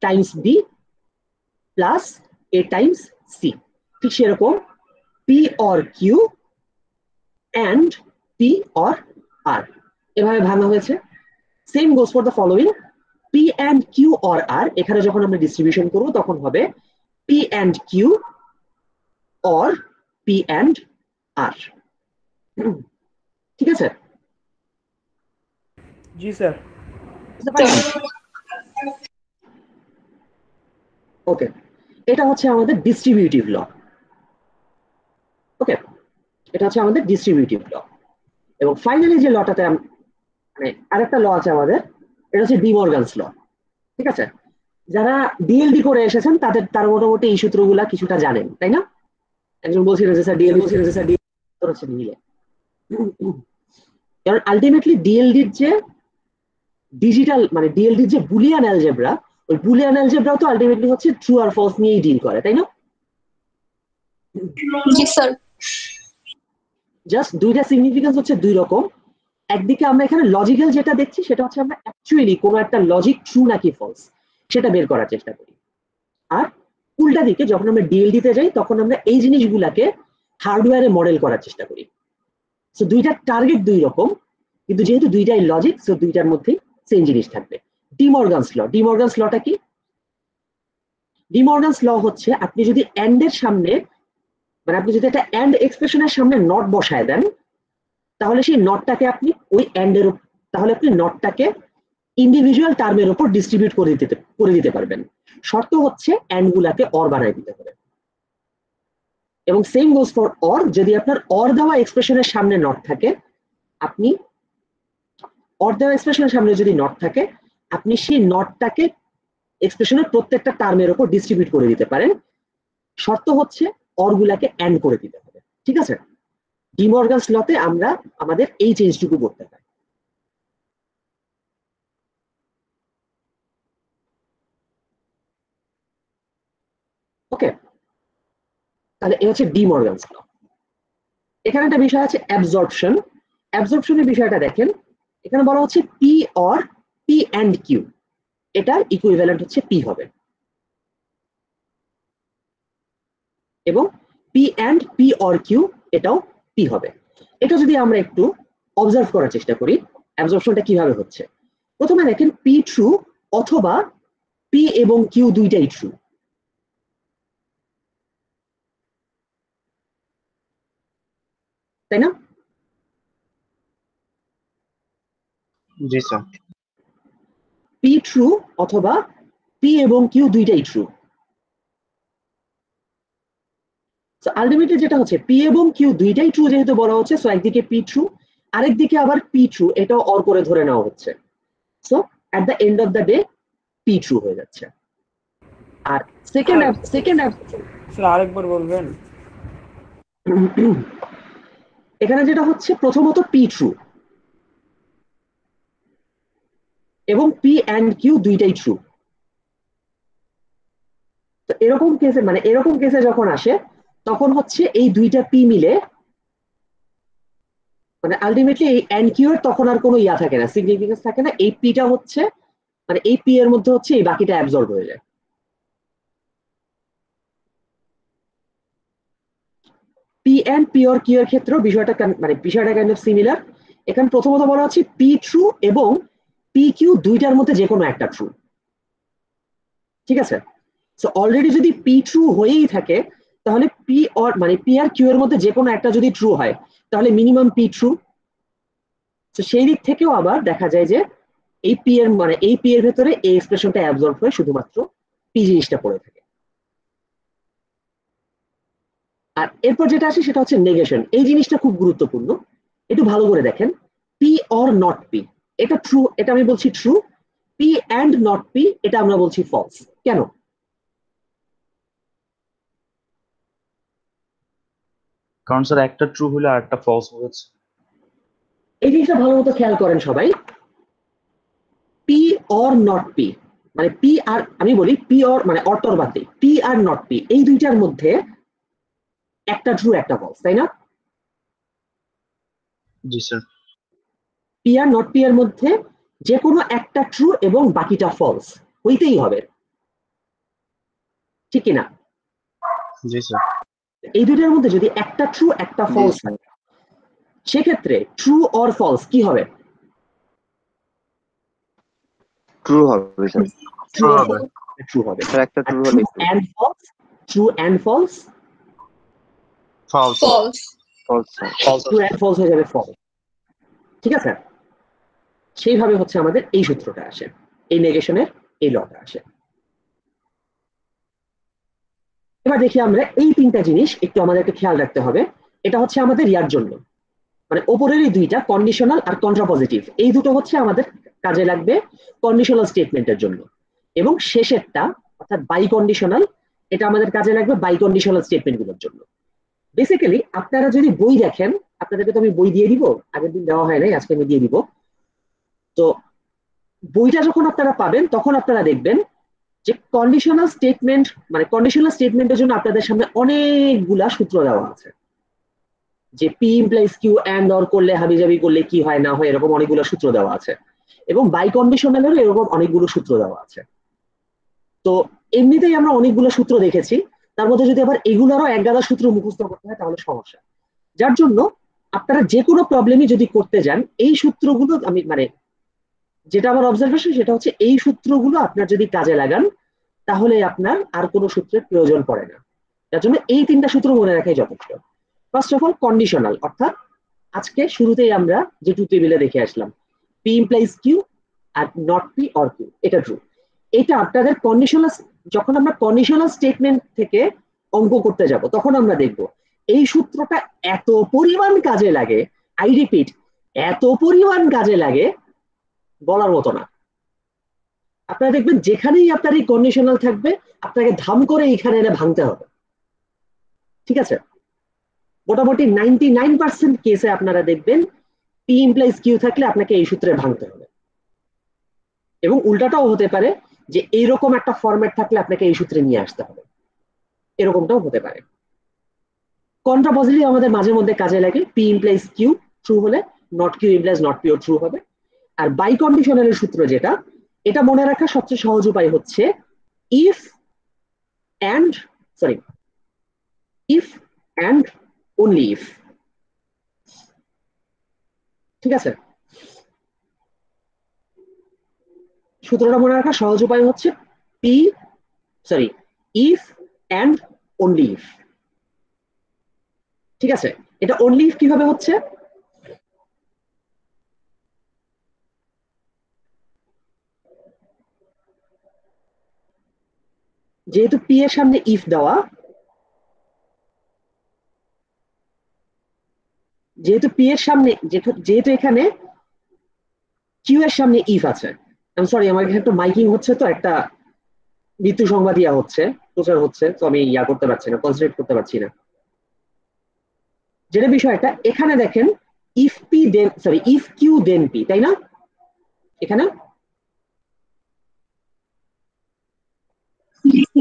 times B plus A times C, ঠিক সেরকম P or Q and P or R, এভাবে ভাঙা হয়েছে। Same goes for the following, P and Q or R, এখানে যখন আমরা ডিস্ট্রিবিউশন করব তখন হবে P and Q or P and R। ঠিক আছে? জি স্যার। ওকে, এটা হচ্ছে আমাদের ডিস্ট্রিবিউটিভ ল। ওকে, এটা হচ্ছে আমাদের ডিস্ট্রিবিউটিভ ল। এবং ফাইনালি যে লটাতে মানে আরেকটা ল আছে আমাদের, এটা হচ্ছে ডি মর্গানস ল। ঠিক আছে, যারা ডিএলডি করে এসেছেন তার মোটামুটি এই সূত্রগুলা কিছুটা জানেন, তাই না? একজন বলছিলেন যে স্যার ডিএলডি হচ্ছে মিলে, কারণ আলটিমেটলি ডিএলডির যে ডিজিটাল মানে ডিএলডির যে বুলিয়ান অ্যালজেব্রা, ওই বুলিয়ান অ্যালজেব্রাও তো আলটিমেটলি হচ্ছে ট্রু আর ফলস নিয়েই ডিল করে, তাই না? জি স্যার। জাস্ট দুইটা সিগনিফিকেন্স হচ্ছে দুই রকম। একদিকে আমরা এখানে লজিক্যাল যেটা দেখছি সেটা হচ্ছে আমরা অ্যাকচুয়ালি কোনো একটা লজিক ট্রু নাকি ফলস সেটা বের করার চেষ্টা করি, আর উল্টা দিকে যখন আমরা ডিএলডি তে যাই তখন আমরা এই জিনিসগুলাকে হার্ডওয়্যারে মডেল করার চেষ্টা করি। সো দুইটার টার্গেট দুই রকম, কিন্তু যেহেতু দুইটাই লজিক সো দুইটার মধ্যেই সেম জিনিস থাকবে। ডি মর্গানস লটা কি? ডি মর্গানস ল হচ্ছে আপনি যদি এন্ড এর সামনে মানে আপনি যদি একটা এন্ড এক্সপ্রেশনের সামনে নট বসায় দেন তাহলে সেই নটটাকে আপনি ওই এন্ডের তাহলে আপনি নটটাকে ইন্ডিভিজুয়াল টার্মের উপর ডিস্ট্রিবিউট করে দিতে পারবেন। শর্ত হচ্ছে এন্ড গুলাকে অর বানাই দিতে হবে। এবং সেম গোস ফর অর, যদি আপনার অর দেওয়া এক্সপ্রেশনের সামনে নট থাকে, আপনি অর দেওয়া এক্সপ্রেশনের সামনে যদি নট থাকে আপনি সেই নটটাকে এক্সপ্রেশনের প্রত্যেকটা টার্মের উপর ডিস্ট্রিবিউট করে দিতে পারেন। শর্ত হচ্ছে অর গুলাকে এন্ড করে দিতে হবে। ঠিক আছে, ডি মর্গানস লতে আমরা আমাদের এই চেঞ্জটুকু করতে পারি। ওকে, তাহলে এ হচ্ছে ডি মর্গানস ল। এখানে একটা বিষয় আছে অ্যাবজর্পশন। অ্যাবজর্পশনের বিষয়টা দেখেন, এখানে বলা হচ্ছে P or P and Q, এটার ইকুইভ্যালেন্ট হচ্ছে পি হবে। এবং P and P or Q এটাও পি হবে। এটা যদি আমরা একটু অবজার্ভ করার চেষ্টা করি অ্যাবজর্পশনটা কিভাবে হচ্ছে। প্রথমে দেখেন পি ট্রু অথবা পি এবং কিউ দুইটাই ট্রু, তাই না? জি স্যার। পি ট্রু অথবা পি এবং কিউ দুইটাই ট্রু। সো আলটিমেটলি যেটা হচ্ছে পি এবং কিউ দুইটাই ট্রু যেহেতু বলা হচ্ছে, সো একদিকে পি ট্রু আরেকদিকে আবার পি ট্রু, এটাও অর করে ধরে নেওয়া হচ্ছে। So at the end of the day P true হয়ে যাচ্ছে। আর সেকেন্ড স্যার আরেকবার বলবেন। এখানে যেটা হচ্ছে প্রথমত পি ট্রু এবং পি অ্যান্ড কিউ দুইটাই ট্রু। তো এরকম কেসে যখন আসে তখন হচ্ছে এই দুইটা পি মিলে মানে আলটিমেটলি এই অ্যান্ড কিউ এর তখন আর কোনো ইয়া থাকে না, সিগনিফিকেন্স থাকে না। এই পিটা হচ্ছে মানে এই পি এর মধ্যে হচ্ছে এই বাকিটা অ্যাবজর্ব হয়ে যায়। P and P or Q এর ক্ষেত্রে বিষয়টা কাইন্ড অফ সিমিলার। এখানে প্রথমত বলা হচ্ছে পি ট্রু এবং পি কিউ দুইটার মধ্যে যে কোনো একটা ট্রু, ঠিক আছে? সো অলরেডি যদি পি ট্রু হয়েই থাকে তাহলে পি আর কিউ এর মধ্যে যে কোনো একটা যদি ট্রু হয় তাহলে মিনিমাম পি ট্রু। তো সেই দিক থেকেও আবার দেখা যায় যে এই পি এর ভেতরে এই এক্সপ্রেশনটা অ্যাবজর্ব হয়ে শুধুমাত্র পি জিনিসটা পড়ে থাকে। আর এরপর যেটা আসে সেটা হচ্ছে নেগেশন। এই জিনিসটা খুব গুরুত্বপূর্ণ, একটু ভালো করে দেখেন। পি অর নট পি এটা ট্রু, এটা আমি বলছি true. P and not P এটা আমরা বলছি ফলস। কেন? কারণ স্যার একটা ট্রু হলে আর একটা ফলস হচ্ছে। এই জিনিসটা ভালো মতো খেয়াল করেন সবাই। পি অর নট পি মানে পি আর আমি বলি পি অর মানে অর্থর বাদে পি আর নট পি এই দুইটার মধ্যে একটা ট্রু একটা ফলস, তাই না? জি স্যার। পি আর নট পি এর মধ্যে যে কোনো একটা ট্রু এবং বাকিটা ফলস হইতেই হবে, ঠিক কিনা? জি স্যার। এই দুইটার মধ্যে যদি একটা ট্রু একটা ফলস থাকে সেক্ষেত্রে ট্রু অর ফলস কি হবে? ট্রু হবে স্যার। ট্রু হবে স্যার একটা ট্রু হলে true and false false true and false হয়ে যাবে ফলস, ঠিক আছে? সেইভাবে হচ্ছে আমাদের এই সূত্রটা আসে, এই নেগেশনের এই লটা আসে। এবার দেখি আমরা এই তিনটা জিনিস একটু আমাদেরকে খেয়াল রাখতে হবে। এটা হচ্ছে আমাদের ইয়ার জন্য মানে ওপরের এই দুইটা কন্ডিশনাল আর কন্ট্রাপজিটিভ এই দুটো হচ্ছে আমাদের কাজে লাগবে কন্ডিশনাল স্টেটমেন্টের জন্য, এবং শেষেরটা অর্থাৎ বাই কন্ডিশনাল এটা আমাদের কাজে লাগবে বাই কন্ডিশনাল স্টেটমেন্টগুলোর জন্য। বেসিক্যালি আপনারা যদি বই দেখেন, আপনাদেরকে তো আমি বই দিয়ে দিব, আগের দিন দেওয়া হয় নাই, আজকে আমি দিয়ে দিব। তো বইটা যখন আপনারা পাবেন তখন আপনারা দেখবেন যে কন্ডিশনাল স্টেটমেন্টের জন্য আপনাদের সামনে অনেকগুলা সূত্র দেওয়া আছে, যে P implies Q and or করলে হাবিজাবি করলে কি হয় না হয় এরকম অনেকগুলো সূত্র দেওয়া আছে, এবং বাই কন্ডিশনালেরও এরকম অনেকগুলো সূত্র দেওয়া আছে। তো এমনিতেই আমরা অনেকগুলো সূত্র দেখেছি, তার মধ্যে যদি আবার এগুলোরও এক গাদা সূত্র মুখস্থ করতে হয় তাহলে সমস্যা। যার জন্য আপনারা যে কোনো প্রবলেমই যদি করতে যান এই সূত্রগুলো যেটা আমার অবজারভেশন সেটা হচ্ছে এই সূত্রগুলো আপনার যদি কাজে লাগান তাহলে আপনার আর কোনো সূত্রের প্রয়োজন পড়ে না। যার জন্য এই তিনটা সূত্র মনে রাখাই যথেষ্ট। ফার্স্ট অফ অল কন্ডিশনাল, অর্থাৎ আজকে শুরুতেই আমরা যে টু টেবিলে দেখে আসলাম পি ইমপ্লাইজ কিউ আর নট পি অর কিউ, এটা ট্রু। এটা আপনাদের কন্ডিশনাল, যখন আমরা কন্ডিশনাল স্টেটমেন্ট থেকে অঙ্ক করতে যাব তখন আমরা দেখব এই সূত্রটা এত পরিমাণ কাজে লাগে, আই রিপিট এত পরিমাণ কাজে লাগে বলার মতো না। আপনারা দেখবেন যেখানেই আপনার এই কন্ডিশনাল থাকবে আপনাকে ধাম করে এখানে এনে ভাঙতে হবে, ঠিক আছে? মোটামুটি 99% কেসে আপনারা দেখবেন পি ইমপ্লাইজ কিউ থাকলে আপনাকে এই সূত্রে ভাঙতে হবে, এবং উল্টাটাও হতে পারে যে এইরকম একটা ফরম্যাট থাকলে আপনাকে এই সূত্রে নিয়ে আসতে হবে, এরকমটাও হতে পারে। কন্ট্রাপজিটিভ আমাদের মাঝে মধ্যে কাজে লাগে, পি ইমপ্লাইজ কিউ ট্রু হলে নট কিউ ইমপ্লাইজ নট পিও ট্রু হবে। আর বাই কন্ডিশনালের সূত্র যেটা, এটা মনে রাখার সবচেয়ে সহজ উপায় হচ্ছে if if and only if. ঠিক আছে, সূত্রটা মনে রাখার সহজ উপায় হচ্ছে ইফ অ্যান্ড অনলি ইফ। ঠিক আছে, এটা অনলি ইফ কিভাবে হচ্ছে? যেহেতু পি এর সামনে ইফ দেওয়া, যেহেতু এখানে কিউ এর সামনে ইফ আছে। সরি, আমার এখানে একটু মাইকিং হচ্ছে, তো একটা মৃত্যু সংবাদ হচ্ছে, প্রচার হচ্ছে, তো আমি করতে পারছি না, কনসেন্ট্রেট করতে পারছি না। যেটা বিষয়টা এখানে দেখেন, ইফ কিউ দেন পি, তাই না? এখানে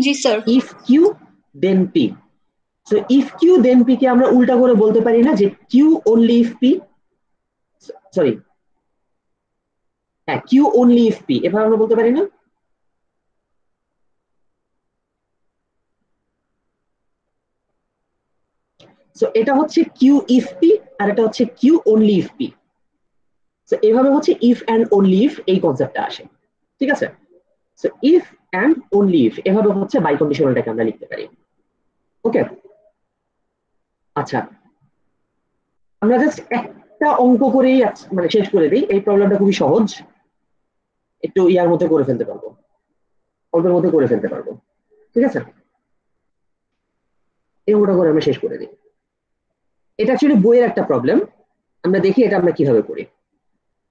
জি sir. If Q then P. So if Q then P কে আমরা উল্টা করে বলতে পারি না যে Q only if P, sorry হ্যাঁ কিউ অনলি ইফ পি, এভাবে আমরা বলতে পারি না? সো এটা হচ্ছে কিউ ইফ পি আর এটা হচ্ছে Q only if P. So এইভাবে হচ্ছে ইফ অ্যান্ড অনলি ইফ এই কনসেপ্টটা আসে। ঠিক আছে, so if and only if এভাবে হচ্ছে বাই কন্ডিশনালটাকে আমরা লিখতে পারি। ওকে, আচ্ছা আমরা জাস্ট একটা অঙ্ক করেই মানে শেষ করে দিই। এই প্রবলেমটা খুবই সহজ, একটু ইয়ার মধ্যে করে ফেলতে পারবো, অল্পের মধ্যে করে ফেলতে পারবো। ঠিক আছে, এই অঙ্কটা করে আমরা শেষ করে দিই। এটা অ্যাকচুয়ালি বইয়ের একটা প্রবলেম, আমরা দেখি এটা আমরা কিভাবে করি।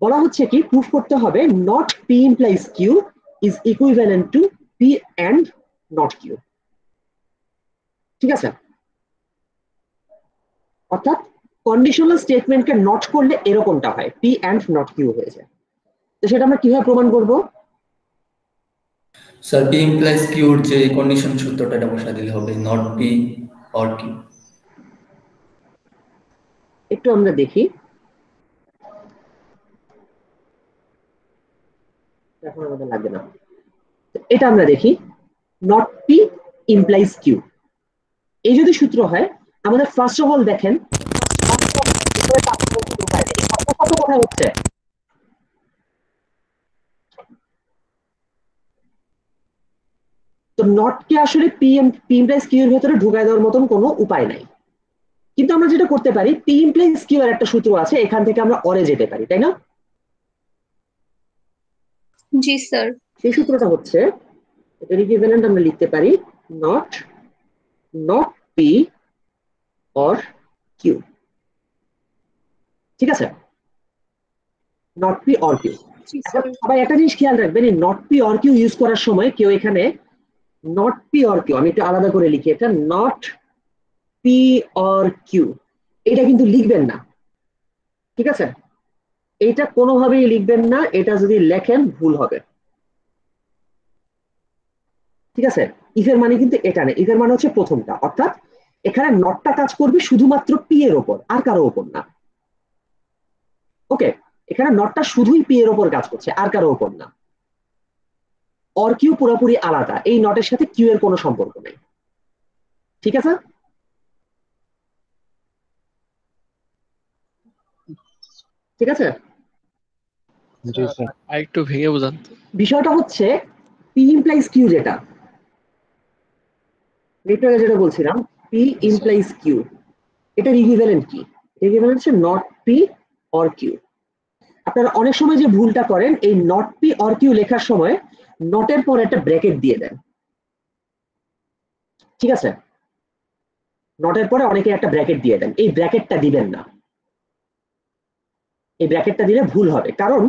বলা হচ্ছে কি, প্রুফ করতে হবে not P implies Q is equivalent to P and not Q. ঠিক আছে, অর্থাৎ কন্ডিশনাল স্টেটমেন্টকে নট করলে এরকমটা হয়, পি অ্যান্ড নট কিউ হয়ে যায়। তো সেটা আমরা কিভাবে প্রমাণ করব? স্যার পি ইমপ্লাইজ কিউর যে কন্ডিশন সূত্রটা এটা বসা দিলে হবে, নট পি অর কিউ। একটু আমরা দেখি, এখন আমাদের লাগবে না। এটা আমরা দেখি, নট পি ইমপ্লাইজ কিউ, এই যদি সূত্র হয় আমাদের ফার্স্ট অফ অল দেখেন কোথায় হচ্ছে, তো নটকে আসলে পি ইমপ্লাইজ কিউ এর ভেতরে ঢুকায় দেওয়ার মতন কোনো উপায় নাই। কিন্তু আমরা যেটা করতে পারি, পি ইমপ্লাইজ কিউ এর একটা সূত্র আছে, এখান থেকে আমরা অরে যেতে পারি, তাই না? জি স্যার। সেই সূত্রটা হচ্ছে, এটার ইকুইভ্যালেন্ট আমরা লিখতে পারি নট পি অর কিউ। ঠিক আছে, নট পি অর কিউ। সবাই একটা জিনিস খেয়াল রাখবেন, এই not P or Q use করার সময় কেউ এখানে নট পি অর কিউ, আমি একটু আলাদা করে লিখি, এটা নট পি অর কিউ, এটা কিন্তু লিখবেন না। ঠিক আছে, এটা কোনোভাবেই লিখবেন না, এটা যদি লেখেন ভুল হবে। ঠিক আছে, ইফের মানে কিন্তু এটা না, ইফের মানে হচ্ছে প্রথমটা, অর্থাৎ এখানে নটটা কাজ করবে শুধুমাত্র পি এর ওপর, আর কারো ওপর না। ওকে, এখানে নটটা শুধুই পি এর ওপর কাজ করছে, আর কারো ওপর না। অর কিউ পুরোপুরি আলাদা, এই নটের সাথে কিউ এর কোনো সম্পর্ক নেই। ঠিক আছে, ঠিক আছে, আরেকটু ভেঙে বোঝান। বিষয়টা হচ্ছে পি ইমপ্লাইজ কিউ, যেটা বলছিলাম, পি ইমপ্লাইজ কিউ, এটার ইকুইভ্যালেন্ট কি? ইকুইভ্যালেন্ট হচ্ছে নট পি অর কিউ। আপনারা অনেক সময় যে ভুলটা করেন, এই নট পি অর কিউ লেখার সময় নটের পর একটা ব্র্যাকেট দিয়ে দেন। ঠিক আছে, নটের পরে অনেকে একটা ব্র্যাকেট দিয়ে দেন, এই ব্র্যাকেটটা দিবেন না, এই ব্র্যাকেটটা দিলে ভুল হবে, কারণ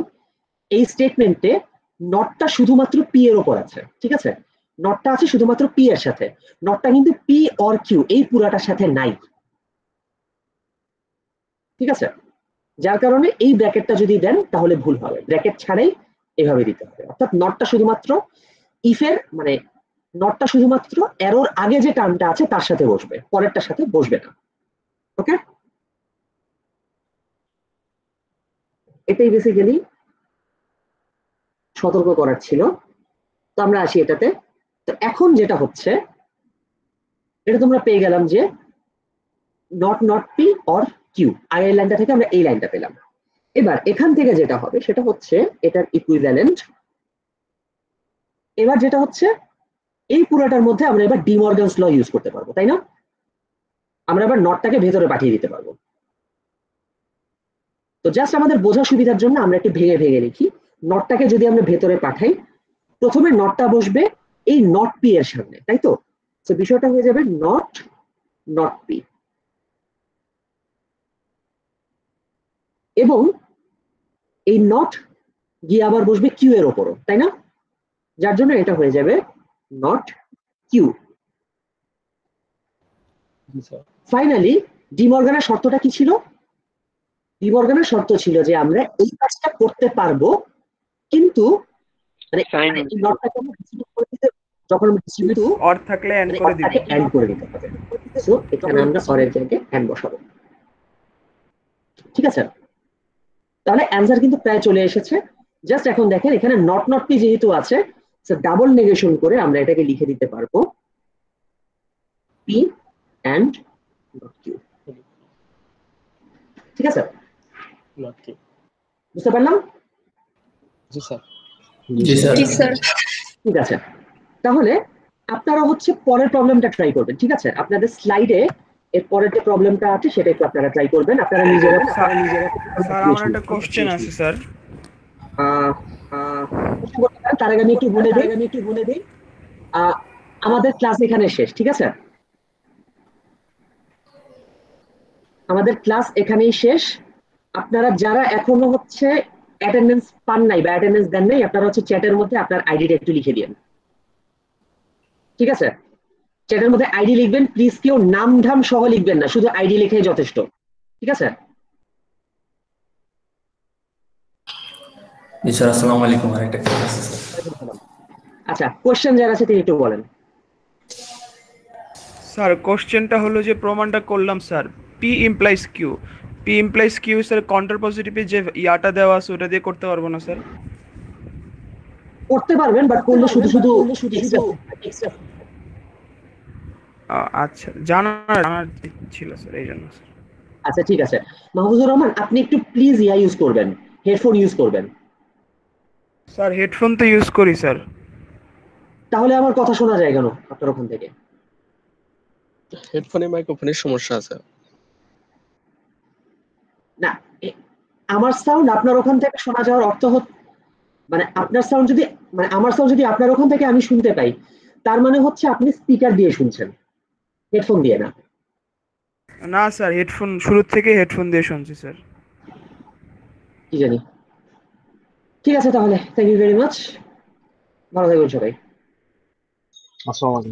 এই স্টেটমেন্টে নটটা শুধুমাত্র পি এর উপর আছে। ঠিক আছে, নটটা আছে শুধুমাত্র পি এর সাথে, নটটা কিন্তু পি অর কিউ এই পুরাটার সাথে নাই। ঠিক আছে, যার কারণে এই ব্র্যাকেটটা যদি দেন তাহলে ভুল হবে, ব্র্যাকেট ছাড়াই এভাবে দিতে হবে। অর্থাৎ নটটা শুধুমাত্র ইফের মানে নটটা শুধুমাত্র এরোর আগে যে টার্মটা আছে তার সাথে বসবে, পরেরটার সাথে বসবে না। ওকে, এটাই বেসিক্যালি সতর্ক করার ছিল। তো আমরা আসি এটাতে। তো এখন যেটা হচ্ছে, এটা তোমরা পেয়ে গেলাম যে নট পি অর কিউ। আর এই লাইনটা থেকে আমরা এই লাইনটা পেলাম। এবার এখান থেকে যেটা হবে সেটা হচ্ছে এটার ইকুইভ্যালেন্ট। এবার যেটা হচ্ছে এই পুরোটার মধ্যে আমরা এবার ডিমর্গানস ল ইউজ করতে পারবো, তাই না? আমরা এবার নটটাকে ভেতরে পাঠিয়ে দিতে পারবো। তো জাস্ট আমাদের বোঝার সুবিধার জন্য আমরা একটু ভেঙে ভেঙে লিখি। নটটাকে যদি আমরা ভেতরে পাঠাই, প্রথমে নটটা বসবে এই নট পি এর সামনে, তাই তো? তো বিষয়টা হয়ে যাবে নট পি, এবং এই নট গিয়ে আবার বসবে কিউ এর ওপরও, তাই না? যার জন্য এটা হয়ে যাবে নট কিউ। ফাইনালি ডিমর্গানের শর্তটা কি ছিল? ডিমর্গানের শর্ত ছিল যে আমরা এই কাজটা করতে পারবো, কিন্তু মানে এই নটটাকে আমরা ডিস্ট্রিবিউট করে দিতে, যখন আমরা ডিস্ট্রিবিউট অর থাকলে এন্ড করে দিব, এন্ড করে দিতে হবে। সো এখানে আমরা অরের জায়গায় এন্ড বসাবো, ঠিক আছে? তাহলে অ্যানসার কিন্তু প্রায় চলে এসেছে। জাস্ট এখন দেখেন এখানে নট পি যেহেতু আছে, সো ডাবল নেগেশন করে আমরা এটাকে লিখে দিতে পারবো পি এন্ড নট কিউ, ঠিক আছে? বুঝতে পারলাম? জি স্যার। জি স্যার। ঠিক আছে, তাহলে আপনারা হচ্ছে পরের প্রবলেমটা ট্রাই করবেন, ঠিক আছে? আপনাদের স্লাইডে এর পরের যে প্রবলেমটা আছে সেটা একটু আপনারা ট্রাই করবেন। আপনারা নিজেরা স্যার আমার একটা কোশ্চেন আছে স্যার। তার আগে আমি একটু বলে দিই আমাদের ক্লাস এখানে শেষ, ঠিক আছে? আমাদের ক্লাস এখানেই শেষ। আপনারা যারা এখনো হচ্ছে অ্যাটেন্ডেন্স পান নাই বা অ্যাটেন্ডেন্স দেন নাই, আপনারা হচ্ছে চ্যাটের মধ্যে আপনার আইডিটা একটু লিখে দিন, ঠিক আছে? চ্যাটের মধ্যে আইডি লিখবেন, প্লিজ কেউ নাম ধাম সহ লিখবেন না, শুধু আইডি লিখেই যথেষ্ট, ঠিক আছে? জি স্যার, আসসালামু আলাইকুম। আর একটা ক্লাস আছে স্যার। আচ্ছা, কোশ্চেন যারা আছে তিনি একটু বলেন। স্যার কোশ্চেনটা হলো যে প্রমাণটা করলাম sir, P implies Q, P implies Q sir counter পজিটিভে যে ইয়াটা দেওয়া আছে ওটা দিয়ে করতে পারবো না স্যার? করতে পারবেন, বাট করলে শুধু এক্সট্রা। আচ্ছা, জানার ছিল স্যার, এই জন্য স্যার। আচ্ছা ঠিক আছে, মাহফুজুর রহমান আপনি একটু প্লিজ ইউজ করবেন, হেডফোন ইউজ করবেন। স্যার হেডফোন তো ইউজ করি স্যার। তাহলে আমার কথা শোনা যায় কেন আপনার ওখান থেকে? হেডফোনে মাইক্রোফোনের সমস্যা আছে। না, আমার সাউন্ড আপনার ওখান থেকে শোনা যাওয়ার অর্থ মানে আপনার সাউন্ড যদি, মানে আমার সাউন্ড যদি আপনার ওখান থেকে আমি শুনতে পাই, তার মানে হচ্ছে আপনি স্পিকার দিয়ে শুনছেন, হেডফোন দিয়ে না। না স্যার, হেডফোন শুরু থেকে হেডফোন দিয়ে শুনছি স্যার। কি জানি। ঠিক আছে তাহলে, থ্যাংক ইউ ভেরি মাচ, ভালো থাকবেন সবাই। আসসালামু আলাইকুম।